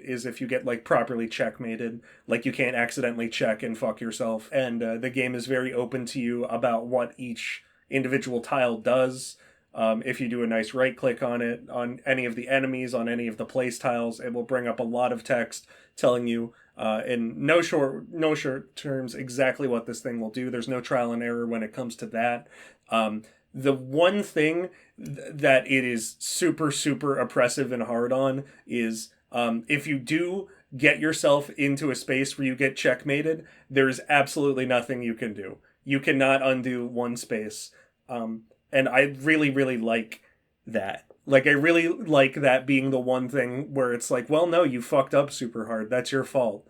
is if you get like properly checkmated. Like you can't accidentally check and fuck yourself. And the game is very open to you about what each individual tile does. If you do a nice right click on it, on any of the enemies, on any of the place tiles, it will bring up a lot of text telling you in no short terms exactly what this thing will do. There's no trial and error when it comes to that. The one thing that it is super oppressive and hard on is if you do get yourself into a space where you get checkmated, there is absolutely nothing you can do. You cannot undo one space. And I really like that. Like, I really like that being the one thing where it's like, well, no, you fucked up super hard. That's your fault.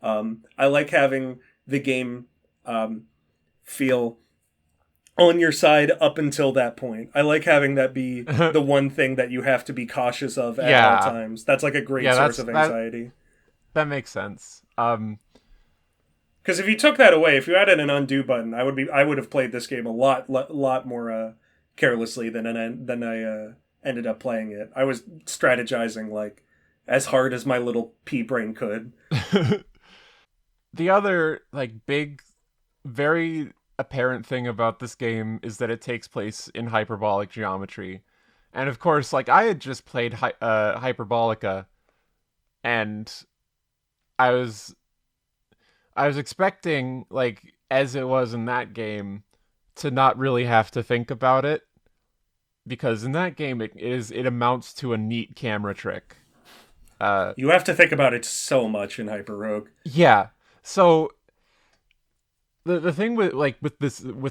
I like having the game feel on your side up until that point. I like having that be the one thing that you have to be cautious of at all Yeah. times. That's like a great Yeah, source that's of anxiety. that makes sense. Because if you took that away, if you added an undo button, I would have played this game a lot more carelessly than I ended up playing it. I was strategizing like as hard as my little pea brain could. The other like big, very apparent thing about this game is that it takes place in hyperbolic geometry, and of course, like I had just played Hyperbolica, and I was I was expecting like as it was in that game to not really have to think about it because in that game it amounts to a neat camera trick. You have to think about it so much in Hyperrogue. Yeah. So the thing with like with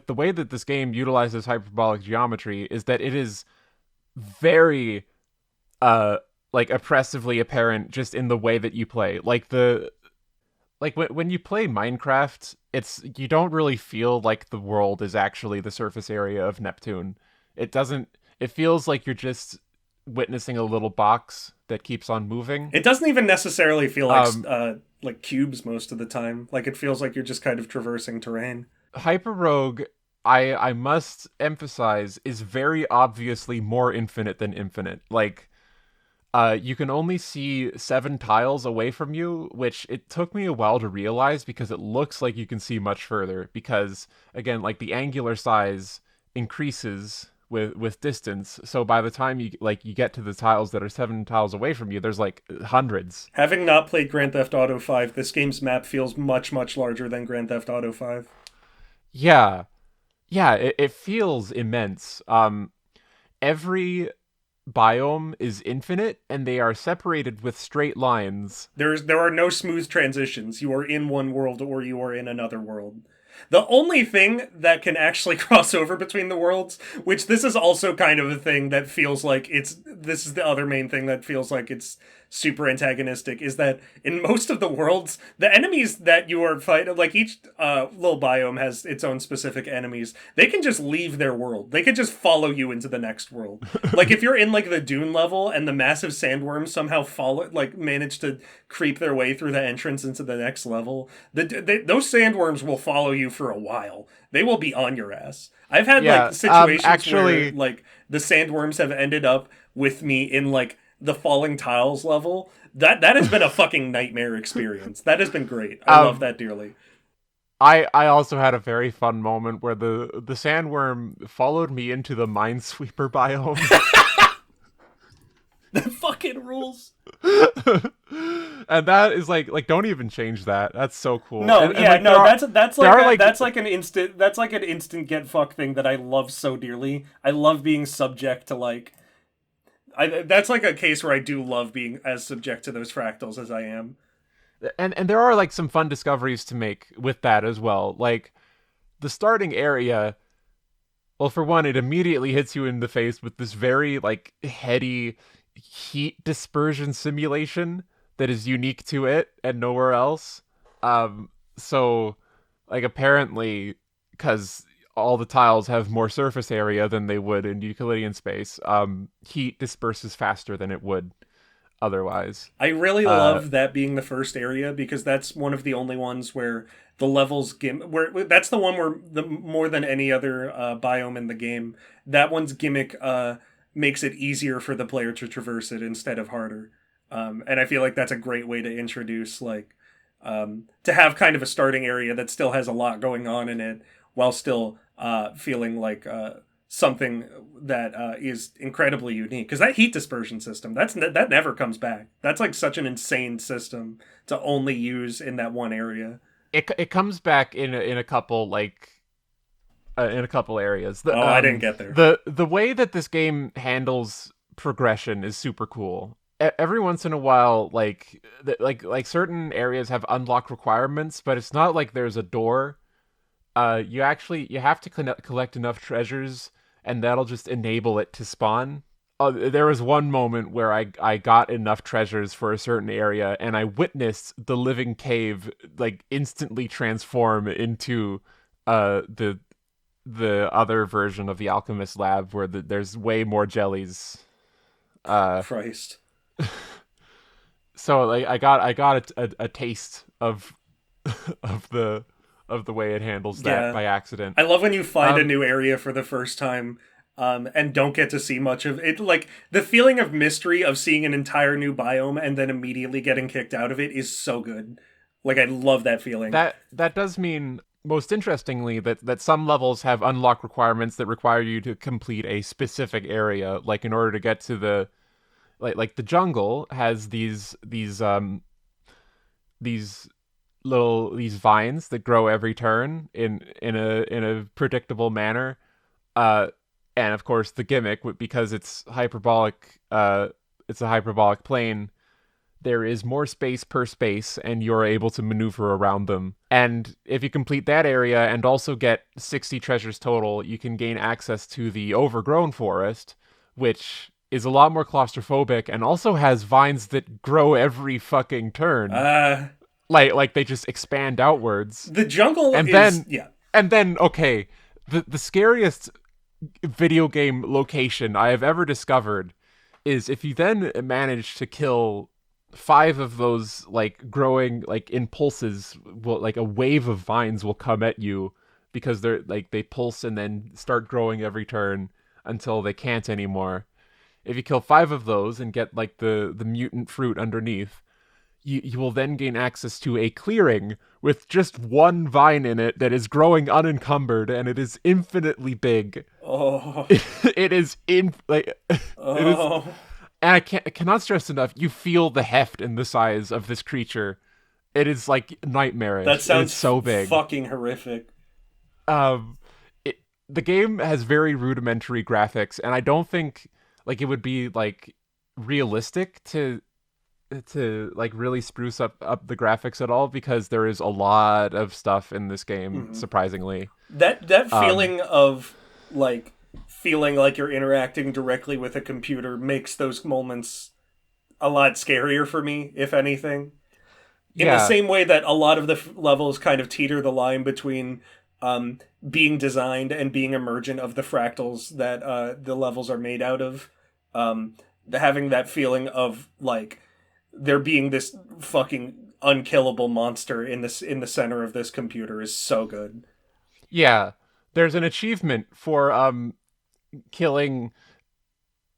the way that this game utilizes hyperbolic geometry is that it is very uh like oppressively apparent just in the way that you play. Like when you play Minecraft, it's you don't really feel like the world is actually the surface area of Neptune. It doesn't it feels like you're just witnessing a little box that keeps on moving. It doesn't even necessarily feel Um, like cubes most of the time. Like it feels like you're just kind of traversing terrain. Hyperrogue, I must emphasize, is very obviously more infinite than infinite. Like, you can only see 7 tiles away from you, which it took me a while to realize because it looks like you can see much further. Because again, like the angular size increases with distance, so by the time you get to the tiles that are 7 tiles away from you, there's like hundreds. Having not played Grand Theft Auto 5, this game's map feels much, much larger than Grand Theft Auto 5. Yeah, yeah, it feels immense. Every biome is infinite, and they are separated with straight lines. There are no smooth transitions. You are in one world or you are in another world. The only thing that can actually cross over between the worlds, which this is also kind of a thing that feels like this is the other main thing that feels like it's super antagonistic, is that in most of the worlds, the enemies that you are fighting, like each little biome has its own specific enemies, they can just leave their world. They could just follow you into the next world. Like if you're in like the dune level and the massive sandworms somehow manage to creep their way through the entrance into the next level, those sandworms will follow you for a while. They will be on your ass. I've had Yeah, like situations actually, where like the sandworms have ended up with me in like the falling tiles level. That has been a fucking nightmare experience. That has been great. I love um, that dearly. I also had a very fun moment where the sandworm followed me into the minesweeper biome. That fucking rules. And that is like don't even change that. That's so cool. No, And, yeah, like no, like that's like an instant get fuck thing that I love so dearly. I love being subject to like that's like a case where I do love being as subject to those fractals as I am. and there are like some fun discoveries to make with that as well. Like the starting area, well, for one, it immediately hits you in the face with this very like heady heat dispersion simulation that is unique to it and nowhere else. So like apparently, because all the tiles have more surface area than they would in Euclidean space, heat disperses faster than it would otherwise. I really Uh, love that being the first area because that's one of the only ones where the levels where that's the one where the more than any other biome in the game, that one's gimmick makes it easier for the player to traverse it instead of harder. And I feel like that's a great way to introduce to have kind of a starting area that still has a lot going on in it while still feeling like something that is incredibly unique. Because that heat dispersion system, that never comes back. That's like such an insane system to only use in that one area. it comes back in a couple in a couple areas. Oh, I didn't get there. The way that this game handles progression is super cool. Every once in a while, like certain areas have unlock requirements, but it's not like there's a door. You have to collect enough treasures, and that'll just enable it to spawn. There was one moment where I got enough treasures for a certain area, and I witnessed the living cave like instantly transform into the other version of the alchemist lab where there's way more jellies. Christ. So like I got a taste of of the way it handles that Yeah. by accident. I love when you find a Um, new area for the first time and don't get to see much of it. Like, the feeling of mystery of seeing an entire new biome and then immediately getting kicked out of it is so good. Like, I love that feeling. that does mean, most interestingly, that some levels have unlock requirements that require you to complete a specific area. Like in order to get to the like the jungle has these these vines that grow every turn in a predictable manner. Uh, and of course the gimmick, because it's a hyperbolic plane, there is more space per space, and you're able to maneuver around them. And if you complete that area and also get 60 treasures total, you can gain access to the overgrown forest, which is a lot more claustrophobic and also has vines that grow every fucking turn. Uh, Like they just expand outwards. the jungle And is, then yeah. okay, the scariest video game location I have ever discovered is if you then manage to kill 5 of those like growing like impulses, will like a wave of vines will come at you because they're like they pulse and then start growing every turn until they can't anymore. If you kill 5 of those and get like the mutant fruit underneath, you will then gain access to a clearing with just one vine in it that is growing unencumbered, and it is infinitely big. Oh. It is in like it is, Oh. and I cannot stress enough. You feel the heft and the size of this creature. It is like nightmarish. That sounds it's so big. fucking horrific. Um, the game has very rudimentary graphics, and I don't think like it would be like realistic to like really spruce up the graphics at all, because there is a lot of stuff in this game, surprisingly. That feeling of like feeling like you're interacting directly with a computer makes those moments a lot scarier for me, if anything. In the same way that a lot of the levels kind of teeter the line between being designed and being emergent of the fractals that the levels are made out of. Having that feeling of like there being this fucking unkillable monster in the center of this computer is so good. Yeah, there's an achievement for killing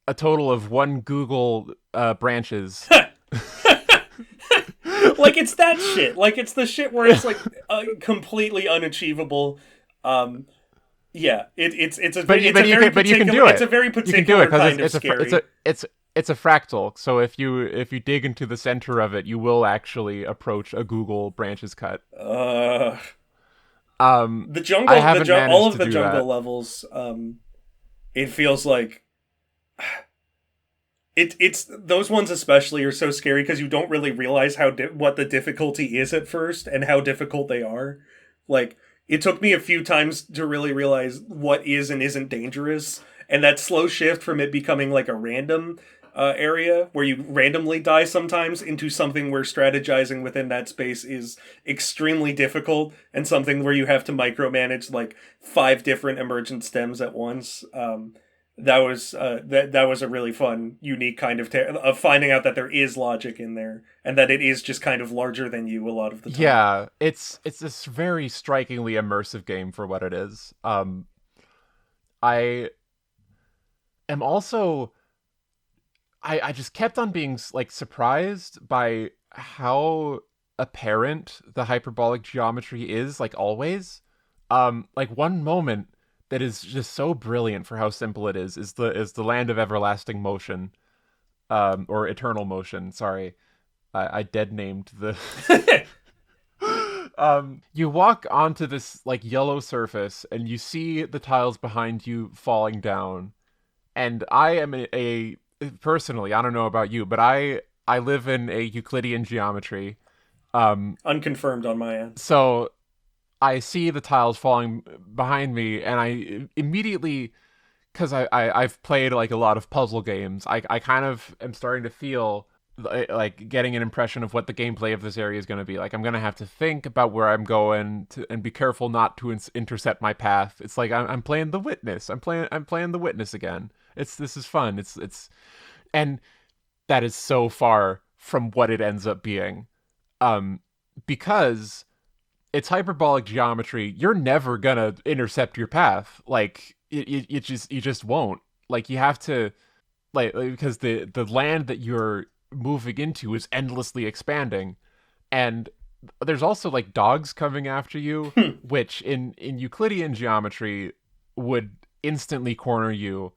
a total of 1 Google branches. Like it's that shit. Like it's the shit where it's like completely unachievable. Yeah, it's a very particular. It's a very particular kind of scary. It's a fractal. So if you dig into the center of it, you will actually approach a Google branches cut. The jungle, all of the jungle levels. It feels like it's those ones especially are so scary because you don't really realize what the difficulty is at first and how difficult they are. Like it took me a few times to really realize what is and isn't dangerous, and that slow shift from it becoming like a random area where you randomly die sometimes into something where strategizing within that space is extremely difficult, and something where you have to micromanage like 5 different emergent stems at once. That was a really fun, unique kind of finding out that there is logic in there and that it is just kind of larger than you a lot of the time. Yeah, it's this very strikingly immersive game for what it is. I am also I just kept on being like surprised by how apparent the hyperbolic geometry is, like always. Like one moment that is just so brilliant for how simple it is the land of everlasting motion, or eternal motion. Sorry, I dead named the. You walk onto this like yellow surface and you see the tiles behind you falling down, and I am a personally, I don't know about you, but I live in a Euclidean geometry. Unconfirmed on my end. So I see the tiles falling behind me, and I immediately, because I've played like a lot of puzzle games, I kind of am starting to feel like getting an impression of what the gameplay of this area is going to be like. I'm going to have to think about where I'm going and be careful not to intercept my path. It's like I'm playing The Witness. I'm playing The Witness again. This is fun. It's and that is so far from what it ends up being, because it's hyperbolic geometry. You're never gonna intercept your path. Like you just won't. Like you have to, like, because the land that you're moving into is endlessly expanding, and there's also like dogs coming after you, which in Euclidean geometry would instantly corner you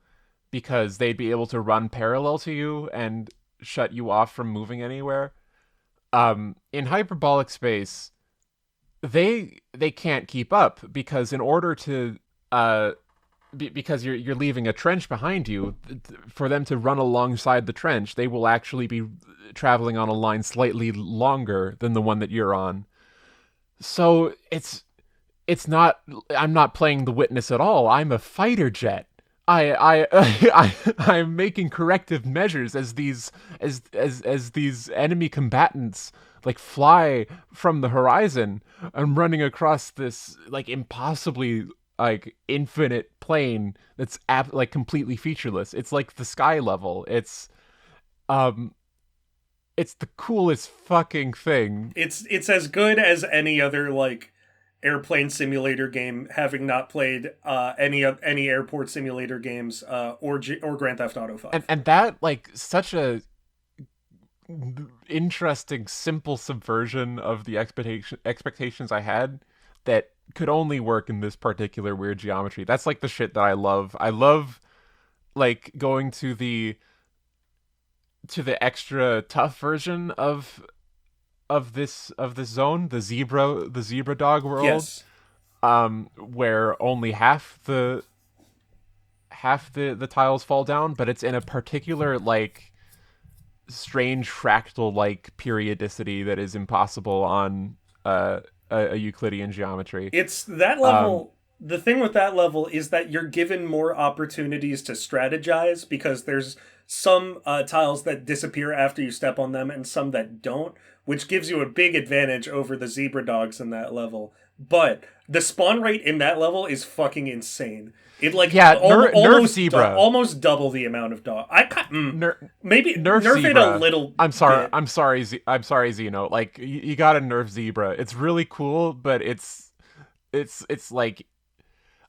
because they'd be able to run parallel to you and shut you off from moving anywhere. In hyperbolic space, they can't keep up, because in order to because you're leaving a trench behind you, for them to run alongside the trench, they will actually be traveling on a line slightly longer than the one that you're on. So it's not, I'm not playing The Witness at all. I'm a fighter jet. I'm making corrective measures as these enemy combatants like fly from the horizon. I'm running across this like impossibly like infinite plane that's like completely featureless. It's like the sky level. It's Um, it's the coolest fucking thing. It's as good as any other like airplane simulator game, having not played any airport simulator games or Grand Theft Auto And 5. and that like such a interesting simple subversion of the expectations I had that could only work in this particular weird geometry. That's like the shit that I love. I love like going to the extra tough version of this zone, the zebra dog world, Yes. where only half the tiles fall down, but it's in a particular like strange fractal like periodicity that is impossible on a Euclidean geometry. It's that Um, level. The thing with that level is that you're given more opportunities to strategize because there's some tiles that disappear after you step on them and some that don't, which gives you a big advantage over the zebra dogs in that level. But the spawn rate in that level is fucking insane. It like yeah, nerf zebra, almost double the amount of dog. ner- Maybe nerf nerf it a zebra. little I'm sorry. bit. I'm sorry, Zeno. Like you got to nerf zebra. It's really cool, but it's like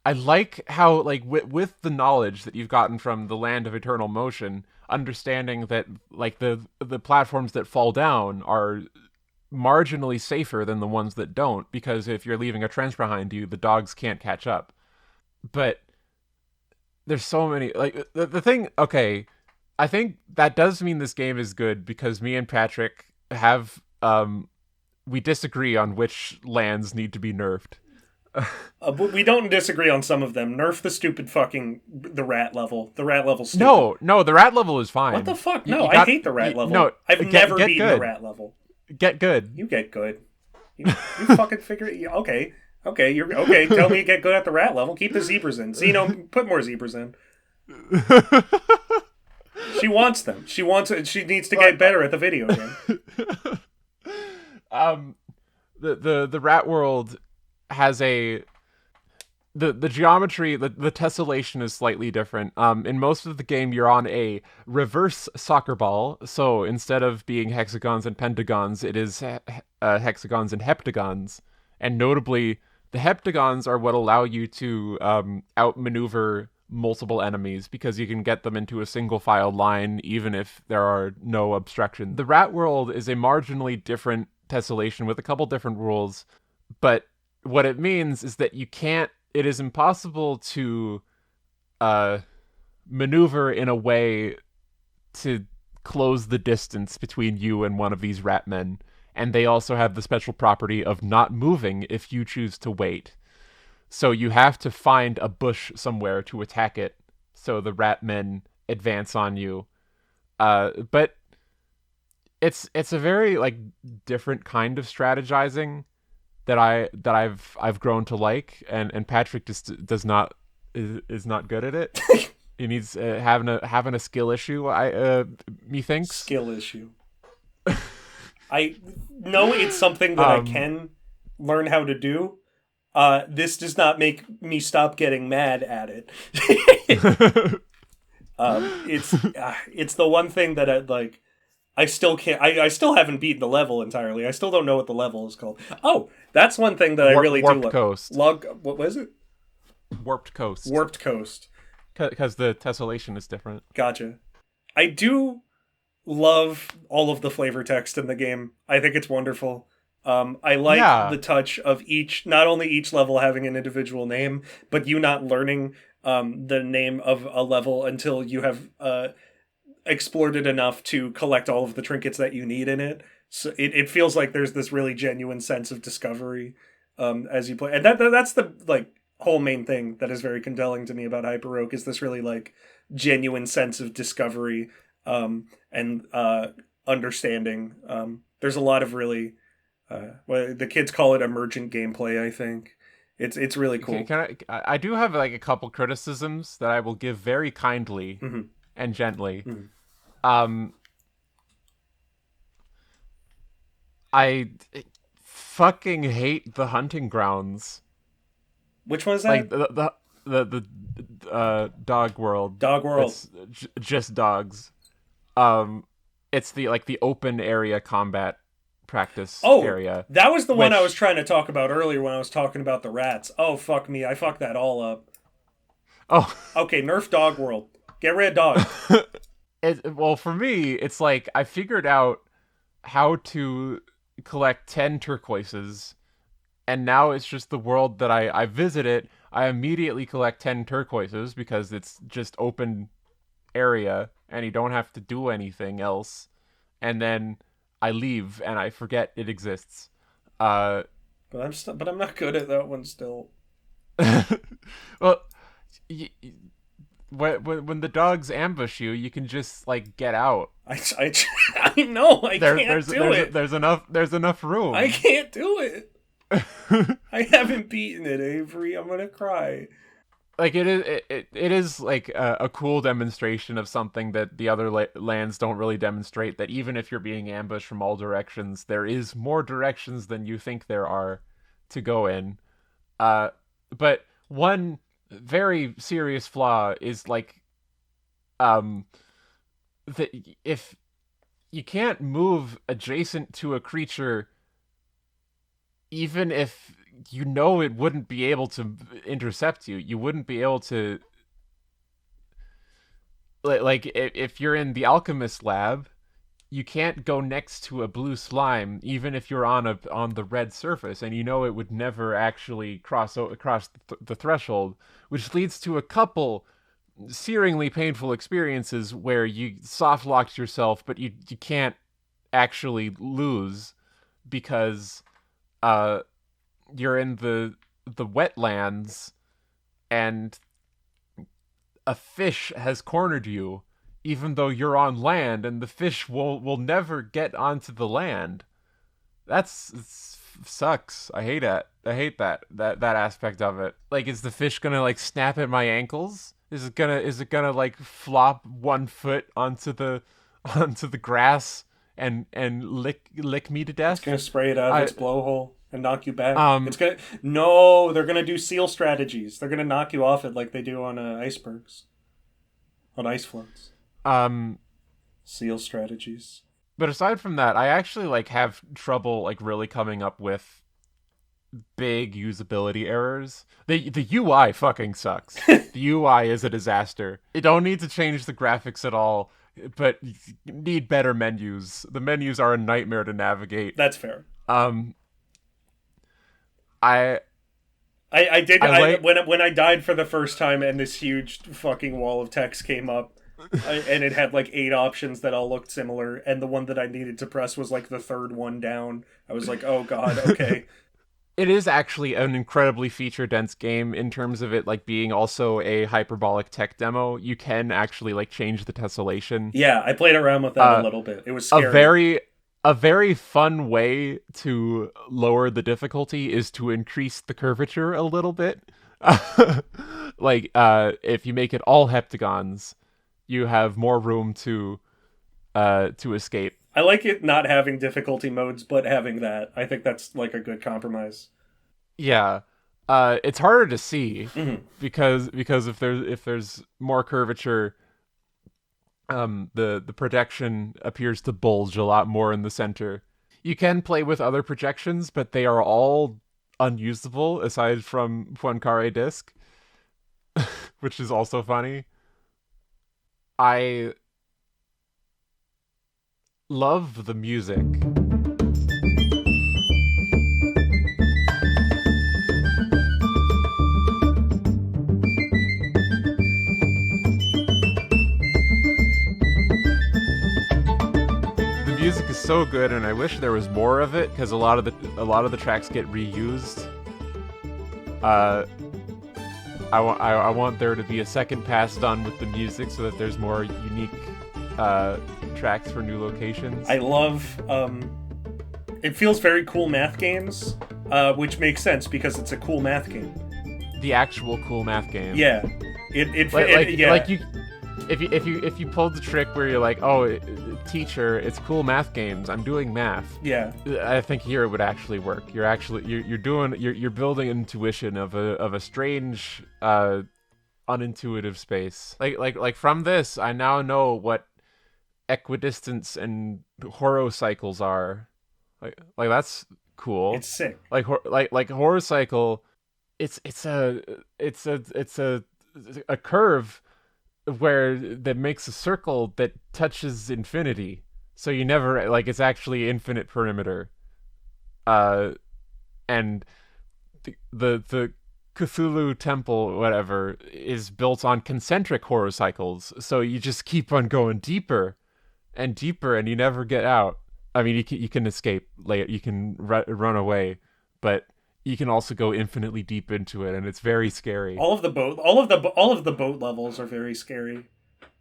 I like how like with the knowledge that you've gotten from the Land of Eternal Motion, understanding that like the platforms that fall down are marginally safer than the ones that don't, because if you're leaving a trench behind you, the dogs can't catch up. But there's so many like the thing. Okay, I think that does mean this game is good because me and Patrick have we disagree on which lands need to be nerfed. But we don't disagree on some of them. Nerf the stupid fucking the rat level. The rat level's stupid. No, the rat level is What the fine. fuck? No, You I got hate the rat no level. I've get never get beaten the good, rat level. get good. You get good. You fucking figure it. Okay, okay, you're okay. Tell me you get good at the rat level. Keep the zebras in. Zeno, put more zebras in. She wants them. She wants. She needs to get better at the video game. um, the rat world has the geometry, the tessellation is slightly different. In most of the game, you're on a reverse soccer ball. So instead of being hexagons and pentagons, it is hexagons and heptagons. And notably, the heptagons are what allow you to outmaneuver multiple enemies because you can get them into a single file line even if there are no obstructions. The rat world is a marginally different tessellation with a couple different rules, but what it means is that you can't it is impossible to uh maneuver in a way to close the distance between you and one of these rat men. And they also have the special property of not moving if you choose to wait. So you have to find a bush somewhere to attack it so the rat men advance on you. But it's a very like different kind of strategizing that I've grown to like, and Patrick just does not is not good at it. He needs having a skill issue. I methinks. Skill issue. I know it's something that I Um, can learn how to do. This does not make me stop getting mad at it. It's the one thing that I like. I still can't. I still haven't beaten the level entirely. I still don't know what the level is called. Oh, that's one thing that I really do warped love. coast, What was it? warped coast, Warped Coast. because the tessellation is different. Gotcha. I do love all of the flavor text in the game. I think it's wonderful. I like Yeah, the touch of each, not only each level having an individual name, but you not learning the name of a level until you have explored it enough to collect all of the trinkets that you need in it. So it feels like there's this really genuine sense of discovery as you play, and that's the like whole main thing that is very compelling to me about Hyperrogue is this really like genuine sense of discovery and understanding. There's a lot of really well, the kids call it emergent gameplay. I think it's really cool. I do have like a couple criticisms that I will give very kindly Hmm. and gently. Hmm. Um, I fucking hate the hunting grounds, Which one is like that? the dog world. Dog World. That's just dogs. Um, It's the open area combat practice Oh, area. that was the one I Which was trying to talk about earlier when I was talking about the rats. Oh, fuck me. I fucked that all up. oh Okay, nerf dog world. Get rid of dogs. well, for me, it's like I figured out how to collect 10 turquoises, and now it's just the world that I visit it. I immediately collect 10 turquoises because it's just open area and you don't have to do anything else. And then I leave and I forget it exists. Uh, But I'm not good at that one still. well, y- y- when the dogs ambush you, you can just like get out. I know I can't do it. There's enough room. I can't do it. I haven't beaten it, Avery. I'm gonna cry. Like it is like a cool demonstration of something that the other lands don't really demonstrate. That even if you're being ambushed from all directions, there is more directions than you think there are to go in. But one very serious flaw is like that if you can't move adjacent to a creature, even if you know it wouldn't be able to intercept you, you wouldn't be able to like if you're in the alchemist lab, you can't go next to a blue slime even if you're on the red surface, and you know it would never actually cross the threshold, which leads to a couple searingly painful experiences where you soft locked yourself, but you can't actually lose because you're in the wetlands and a fish has cornered you, even though you're on land, and the fish will never get onto the land. Sucks. I hate it. I hate that aspect of it. Like, is the fish gonna like snap at my ankles? Is it gonna like flop 1 foot onto the grass and lick me to death? It's gonna spray it out of its blowhole and knock you back. They're gonna do seal strategies. They're gonna knock you off it like they do on icebergs, on ice floats. Seal strategies. But aside from that, I actually like have trouble like really coming up with big usability errors. The UI fucking sucks. The UI is a disaster. You don't need to change the graphics at all, but you need better menus. The menus are a nightmare to navigate. That's fair. I did when I died for the first time and this huge fucking wall of text came up, and it had like 8 options that all looked similar, and the one that I needed to press was like the third one down. I was like, oh god, okay. It is actually an incredibly feature-dense game in terms of it like being also a hyperbolic tech demo. You can actually like change the tessellation. Yeah, I played around with that a little bit. It was scary. A very fun way to lower the difficulty is to increase the curvature a little bit. Like if you make it all heptagons, you have more room to escape. I like it not having difficulty modes, but having that. I think that's like a good compromise. Yeah. It's harder to see because if there's more curvature, the projection appears to bulge a lot more in the center. You can play with other projections, but they are all unusable aside from Poincaré disc, which is also funny. I love the music. The music is so good, and I wish there was more of it because a lot of the tracks get reused. I want there to be a second pass done with the music so that there's more unique tracks for new locations. I love it feels very cool math games, which makes sense because it's a cool math game. The actual cool math game. Yeah. Like you if you pulled the trick where you're like, "Oh, teacher, it's cool math games. I'm doing math." Yeah. I think here it would actually work. You're building intuition of a strange unintuitive space. Like from this, I now know what equidistance and horocycles are. Like that's cool. It's sick. Like horocycle, it's a curve where that makes a circle that touches infinity. So you never like it's actually infinite perimeter. And the Cthulhu temple, whatever, is built on concentric horocycles. So you just keep on going deeper and deeper, and you never get out. I mean, you can escape, like you can run away, but you can also go infinitely deep into it, and it's very scary. All of the boat levels are very scary.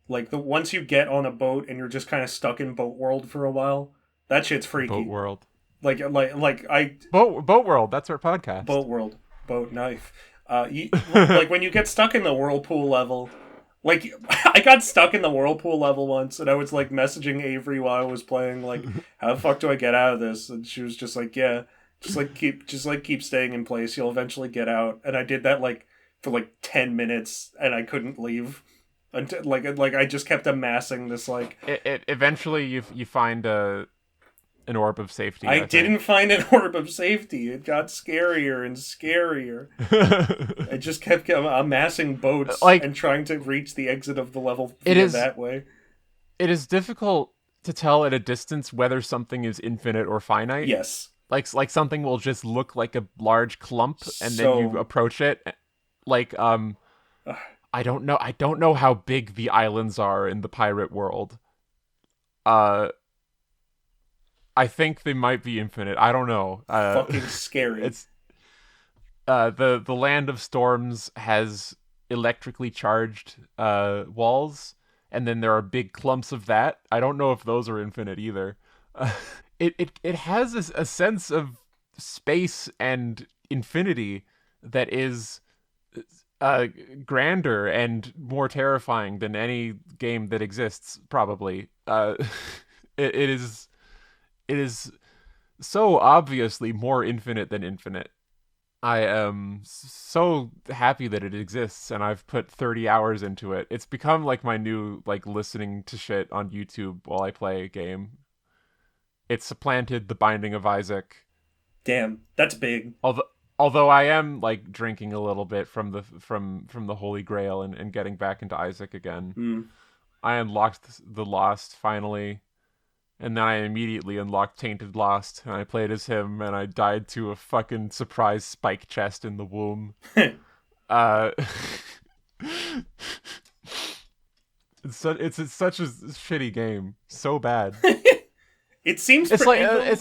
Like once you get on a boat and you're just kind of stuck in boat world for a while, that shit's freaky. Boat world. Like I boat world. That's our podcast. Boat world. Boatknife. Like when you get stuck in the whirlpool level. Like, I got stuck in the whirlpool level once, and I was, like, messaging Avery while I was playing, like, how the fuck do I get out of this? And she was just like, yeah, keep staying in place. You'll eventually get out. And I did that, like, for, like, 10 minutes, and I couldn't leave. Until, like I just kept amassing this, like... It eventually, you find an orb of safety. I didn't find an orb of safety. It got scarier and scarier. I just kept amassing boats and trying to reach the exit of the level that way. It is difficult to tell at a distance whether something is infinite or finite. Yes. Like something will just look like a large clump, and then you approach it. Like, I don't know how big the islands are in the pirate world. I think they might be infinite. I don't know. Fucking scary. It's the Land of Storms has electrically charged walls, and then there are big clumps of that. I don't know if those are infinite either. It has a sense of space and infinity that is grander and more terrifying than any game that exists. Probably. It is so obviously more infinite than infinite. I am so happy that it exists, and I've put 30 hours into it. It's become like my new like listening to shit on YouTube while I play a game. It supplanted The Binding of Isaac. Damn, that's big. Although I am like drinking a little bit from the Holy Grail and getting back into Isaac again. I unlocked the Lost finally. And then I immediately unlocked Tainted Lost, and I played as him, and I died to a fucking surprise spike chest in the womb. It's such a shitty game, so bad. It seems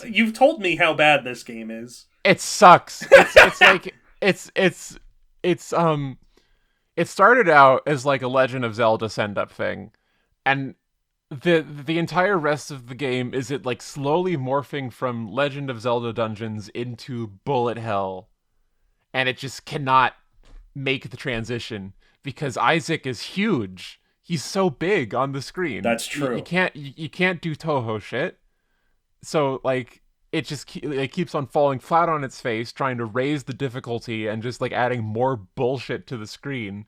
you've told me how bad this game is. It sucks. It's like it started out as like a Legend of Zelda send-up thing, and the entire rest of the game is it like slowly morphing from Legend of Zelda dungeons into bullet hell, and it just cannot make the transition because Isaac is huge. He's so big on the screen. That's true. You can't do Toho shit. So like it just it keeps on falling flat on its face, trying to raise the difficulty and just like adding more bullshit to the screen.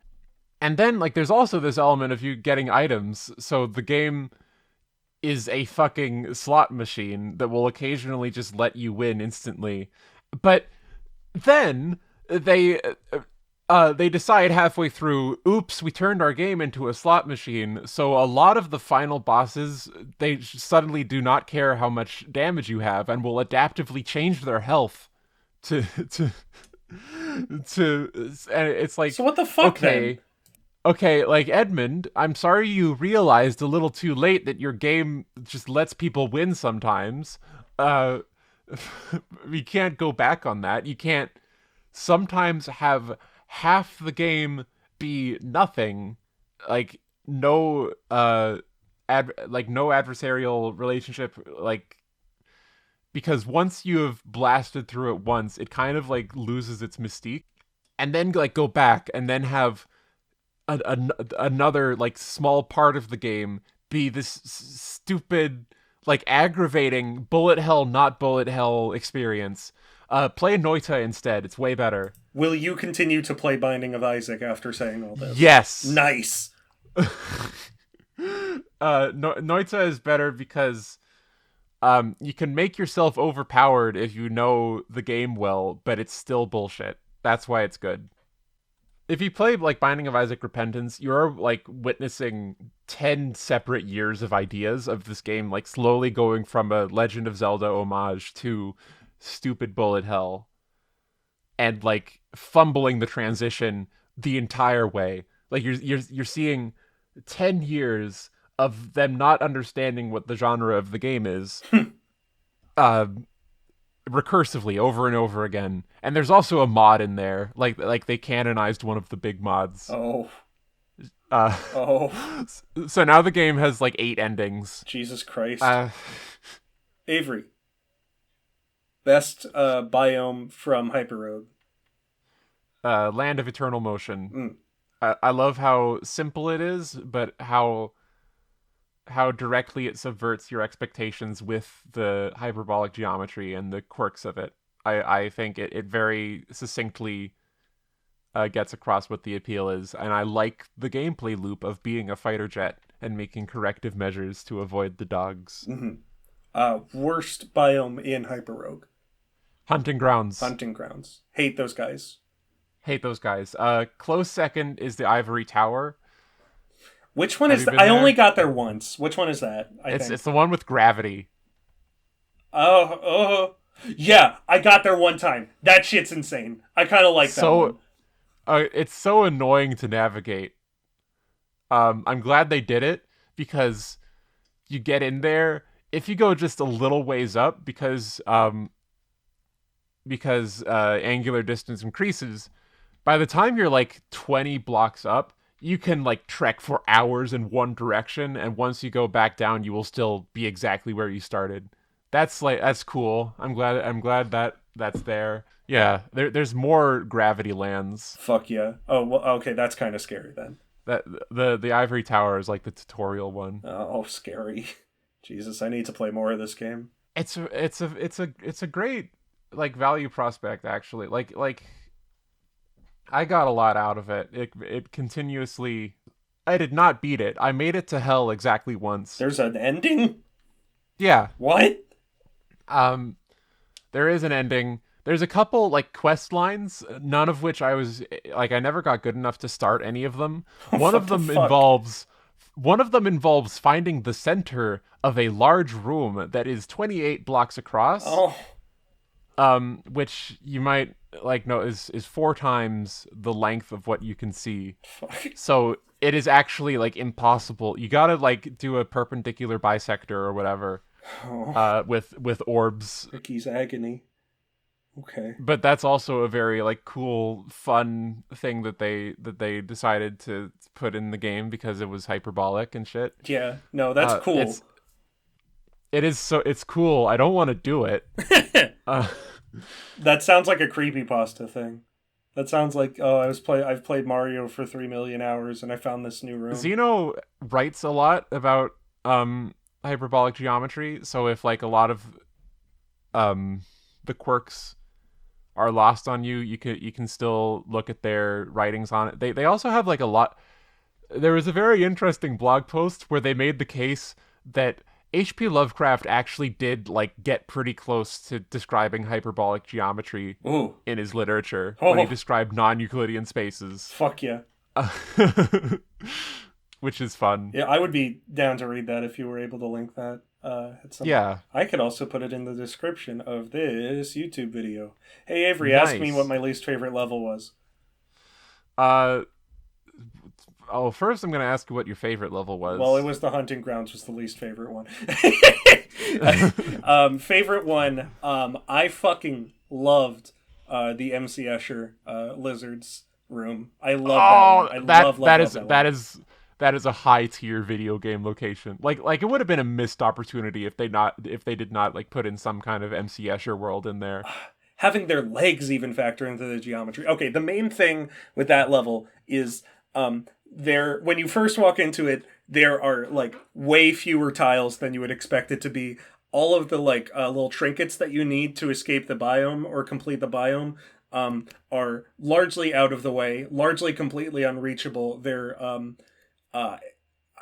And then, like, there's also this element of you getting items, so the game is a fucking slot machine that will occasionally just let you win instantly. But then they decide halfway through, oops, we turned our game into a slot machine, so a lot of the final bosses, they suddenly do not care how much damage you have and will adaptively change their health to and it's like, so what the fuck, okay, then? Okay, like, Edmund, I'm sorry you realized a little too late that your game just lets people win sometimes. We can't go back on that. You can't sometimes have half the game be nothing, like no no adversarial relationship, like, because once you have blasted through it once, it kind of like loses its mystique, and then like go back and then have another like small part of the game be this stupid, like, aggravating bullet hell not bullet hell experience. Play Noita instead. It's way better. Will you continue to play Binding of Isaac after saying all this? Yes. Nice. Noita is better because you can make yourself overpowered if you know the game well, but it's still bullshit. That's why it's good. If you play like Binding of Isaac Repentance, you're like witnessing 10 separate years of ideas of this game, like slowly going from a Legend of Zelda homage to stupid bullet hell, and like fumbling the transition the entire way. Like you're seeing 10 years of them not understanding what the genre of the game is, uh, recursively over and over again. And there's also a mod in there, like they canonized one of the big mods. Oh. Uh, Oh. so now the game has like 8 endings. Jesus Christ. Uh, Avery. Best biome from Hyperrogue. Land of Eternal Motion. I love how simple it is, but how directly it subverts your expectations with the hyperbolic geometry and the quirks of it. I think it very succinctly gets across what the appeal is, and I like the gameplay loop of being a fighter jet and making corrective measures to avoid the dogs. Worst biome in Hyperrogue. Hunting grounds. Hunting grounds. Hate those guys. Hate those guys. Close second is the Ivory Tower. Which one is that? I only got there once. Which one is that? It's the one with gravity. Oh. Yeah, I got there one time. That shit's insane. I kind of like that one. It's so annoying to navigate. I'm glad they did it, because you get in there, if you go just a little ways up, because angular distance increases, by the time you're like 20 blocks up, you can like trek for hours in one direction, and once you go back down, you will still be exactly where you started. That's cool. I'm glad that that's there. Yeah, there's more gravity lands. Fuck yeah. Oh, well, okay, that's kind of scary then. That the Ivory Tower is like the tutorial one. Oh, scary. Jesus, I need to play more of this game. It's a great like value prospect, actually. Like I got a lot out of it. It continuously. I did not beat it. I made it to hell exactly once. There's an ending? Yeah. What? There is an ending. There's a couple like quest lines, none of which I was like, I never got good enough to start any of them. One of them involves finding the center of a large room that is 28 blocks across. Oh. Which you might like know is 4 times the length of what you can see. Fuck. So it is actually like impossible. You gotta like do a perpendicular bisector or whatever. With orbs. Ricky's agony. Okay. But that's also a very like cool, fun thing that they decided to put in the game because it was hyperbolic and shit. Yeah. No, that's cool. It's cool. I don't want to do it. That sounds like a creepypasta thing. That sounds like, I've played Mario for 3 million hours and I found this new room. Zeno writes a lot about hyperbolic geometry, so if like a lot of the quirks are lost on you, you can still look at their writings on it. They also have like a lot. There was a very interesting blog post where they made the case that H.P. Lovecraft actually did like get pretty close to describing hyperbolic geometry in his literature when he described non-Euclidean spaces. Fuck yeah. Which is fun. Yeah, I would be down to read that if you were able to link that. Yeah. I could also put it in the description of this YouTube video. Hey, Avery, Nice. ask me what my least favorite level was. First I'm going to ask you what your favorite level was. Well, it was the Hunting Grounds was the least favorite one. Favorite one, I fucking loved the MC Escher Lizards room. I love that one. That is a high tier video game location. Like it would have been a missed opportunity if they did not like put in some kind of MC Escher world in there. Having their legs even factor into the geometry. Okay, the main thing with that level is when you first walk into it, there are like way fewer tiles than you would expect it to be. All of the like little trinkets that you need to escape the biome or complete the biome are largely out of the way, largely completely unreachable. They're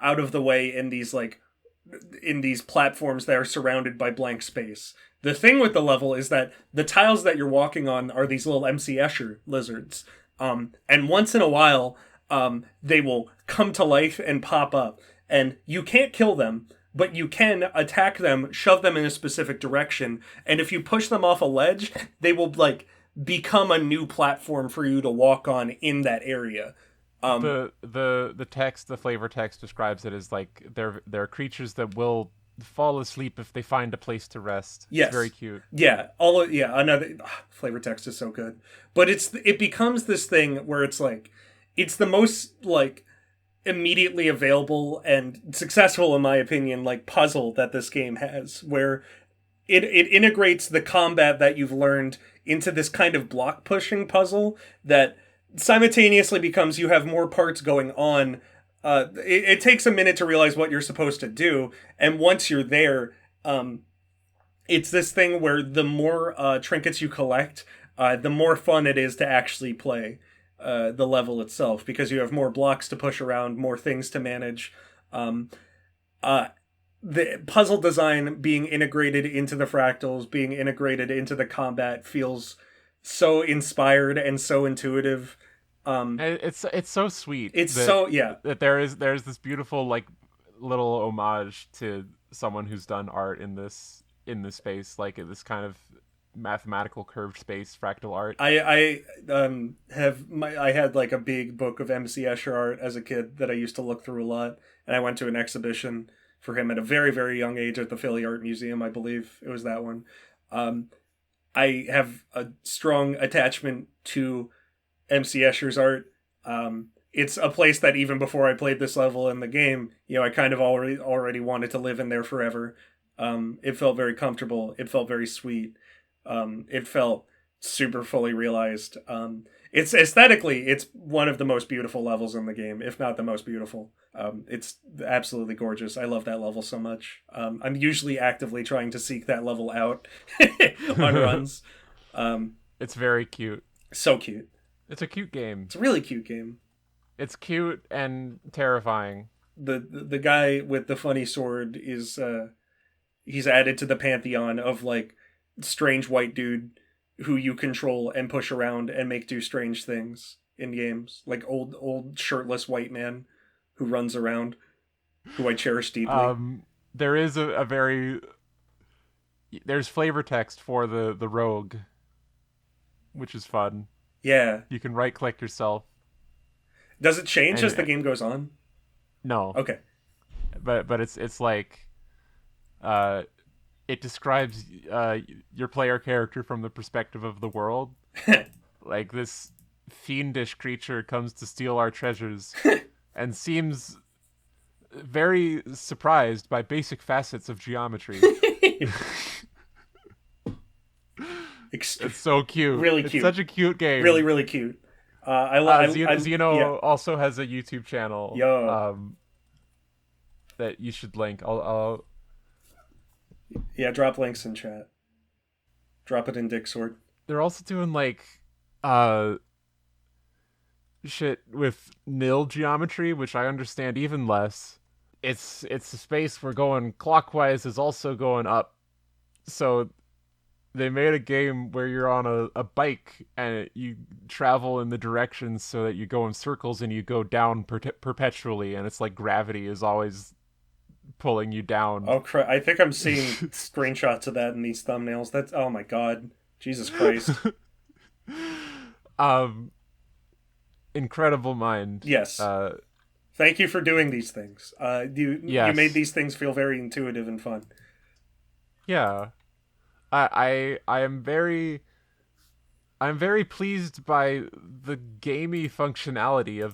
out of the way in these platforms that are surrounded by blank space. The thing with the level is that the tiles that you're walking on are these little MC Escher lizards. And once in a while, they will come to life and pop up. And you can't kill them, but you can attack them, shove them in a specific direction, and if you push them off a ledge, they will, like, become a new platform for you to walk on in that area. The text, the flavor text describes it as like they're creatures that will fall asleep if they find a place to rest. Yes. It's very cute. Yeah, another flavor text is so good. But it becomes this thing where it's like, it's the most, like, immediately available and successful, in my opinion, like, puzzle that this game has, where it integrates the combat that you've learned into this kind of block pushing puzzle that simultaneously becomes, you have more parts going on. It takes a minute to realize what you're supposed to do, and once you're there, it's this thing where the more trinkets you collect, the more fun it is to actually play the level itself, because you have more blocks to push around, more things to manage. The puzzle design being integrated into the fractals, being integrated into the combat, feels so inspired and so intuitive. It's so sweet. That there's this beautiful, like, little homage to someone who's done art in this space, like this kind of mathematical curved space fractal art. I had like a big book of MC Escher art as a kid that I used to look through a lot, and I went to an exhibition for him at a very, very young age at the Philly Art Museum. I believe it was that one. I have a strong attachment to MC Escher's art. It's a place that even before I played this level in the game, I kind of already wanted to live in there forever. It felt very comfortable. It felt very sweet. It felt super fully realized. It's aesthetically, it's one of the most beautiful levels in the game, if not the most beautiful. It's absolutely gorgeous. I love that level so much. I'm usually actively trying to seek that level out on runs. It's very cute. So cute. It's a cute game. It's a really cute game. It's cute and terrifying. The guy with the funny sword is he's added to the pantheon of, like, strange white dude who you control and push around and make do strange things in games, like old shirtless white man who runs around, who I cherish deeply. There is there's flavor text for the rogue, which is fun. Yeah, you can right click yourself. Does it change as the game goes on? No. Okay. But it's like it describes your player character from the perspective of the world. Like, this fiendish creature comes to steal our treasures and seems very surprised by basic facets of geometry. It's so cute. Really cute. It's such a cute game. Really, really cute. Zeno also has a YouTube channel. That you should link. I'll drop links in chat. Drop it in Discord. They're also doing, like, shit with nil geometry, which I understand even less. It's a space where going clockwise is also going up. So they made a game where you're on a bike and you travel in the directions so that you go in circles and you go down perpetually, and it's like gravity is always pulling you down. Oh crap! I think I'm seeing screenshots of that in these thumbnails. That's, oh my god, Jesus Christ! Incredible mind. Yes. Thank you for doing these things. You made these things feel very intuitive and fun. Yeah. I'm very pleased by the gamey functionality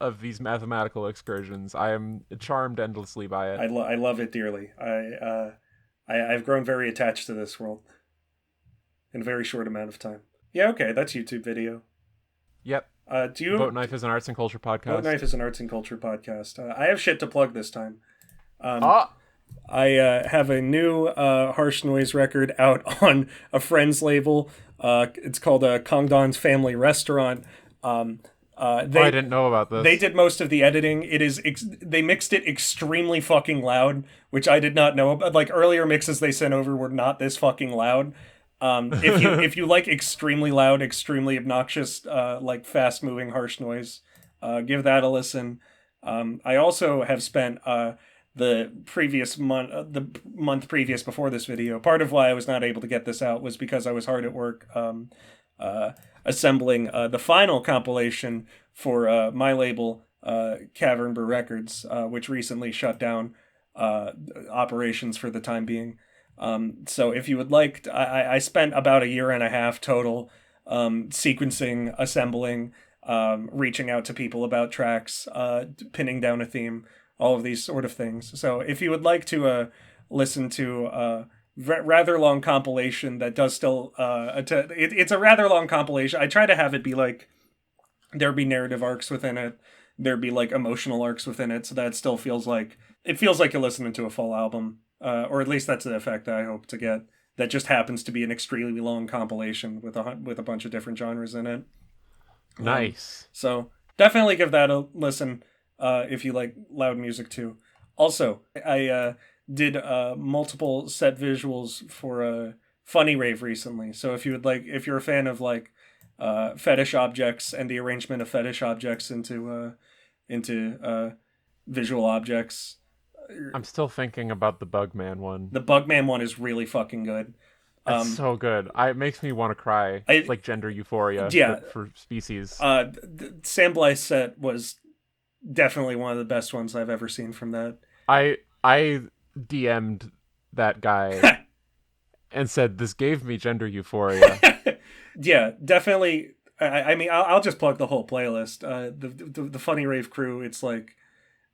of these mathematical excursions. I am charmed endlessly by it. I love it dearly. I've grown very attached to this world in a very short amount of time. Yeah, okay, that's YouTube video. Yep. Boatknife is an arts and culture podcast. Boatknife is an arts and culture podcast. I have shit to plug this time. I have a new harsh noise record out on a friend's label. It's called Congdon's Family Restaurant. Oh, I didn't know about They this. did most of the editing. They mixed it extremely fucking loud, which I did not know about. Like earlier mixes they sent over were not this fucking loud. If you like extremely loud, extremely obnoxious, like fast moving harsh noise, give that a listen. I also have spent the month previous before this video. Part of why I was not able to get this out was because I was hard at work uh, assembling the final compilation for my label, Cavern Brew Records, which recently shut down operations for the time being. So if you would like, I spent about a year and a half total sequencing, assembling, reaching out to people about tracks, pinning down a theme, all of these sort of things. So if you would like to listen to rather long compilation that does still it's a rather long compilation. I try to have it be like there'd be narrative arcs within it, there'd be like emotional arcs within it, so that it still feels like you're listening to a full album, or at least that's the effect I hope to get. That just happens to be an extremely long compilation with a bunch of different genres in it. Nice. So definitely give that a listen if you like loud music too. Also, I did multiple set visuals for Funny Rave recently. So if you would like, if you're a fan of like fetish objects and the arrangement of fetish objects into visual objects, I'm still thinking about the Bugman one. the Bugman one is really fucking good. It's so good. It makes me want to cry. It's I like gender euphoria, yeah, but for species. Sam Blythe's set was definitely one of the best ones I've ever seen from that. I DM'd that guy and said this gave me gender euphoria. Yeah, definitely. I mean, I'll just plug the whole playlist. The Funny Rave crew. It's like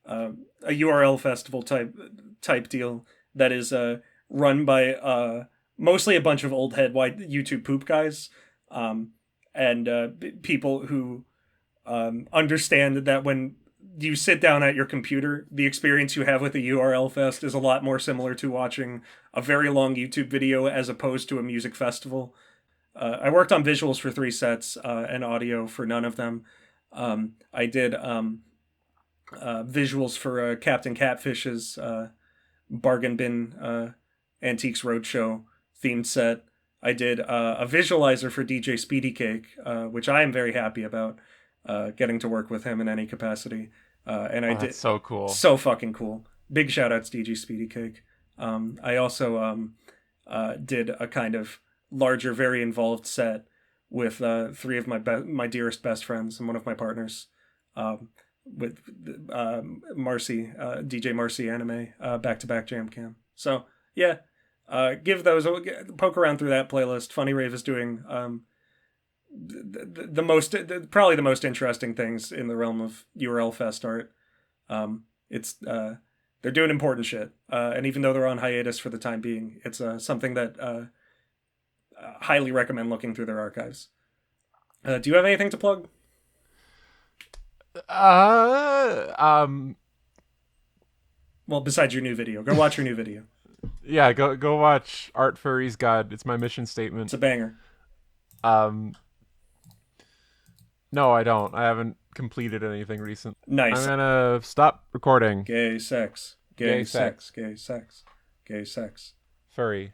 a URL festival type deal that is run by mostly a bunch of old head white YouTube poop guys, and people who understand that when you sit down at your computer, the experience you have with the URL fest is a lot more similar to watching a very long YouTube video as opposed to a music festival. I worked on visuals for 3 sets and audio for none of them. I did visuals for Captain Catfish's Bargain Bin Antiques Roadshow themed set. I did a visualizer for DJ Speedy Cake, which I am very happy about getting to work with him in any capacity. And I did That's so cool. So fucking cool. Big shout outs DJ Speedy Cake. I also did a kind of larger, very involved set with 3 of my dearest best friends and one of my partners, with Marcy, DJ Marcy Anime, back-to-back jam cam. So yeah, give those, poke around through that playlist. Funny Rave is doing probably the most interesting things in the realm of URL fest art. It's they're doing important shit, and even though they're on hiatus for the time being, it's something that highly recommend looking through their archives. Do you have anything to plug? Well, besides your new video, go watch your new video. Yeah, go watch Art Furries God. It's my mission statement. It's a banger. No, I don't. I haven't completed anything recent. Nice. I'm gonna stop recording. Gay sex. Gay sex. Gay sex. Gay sex. Furry.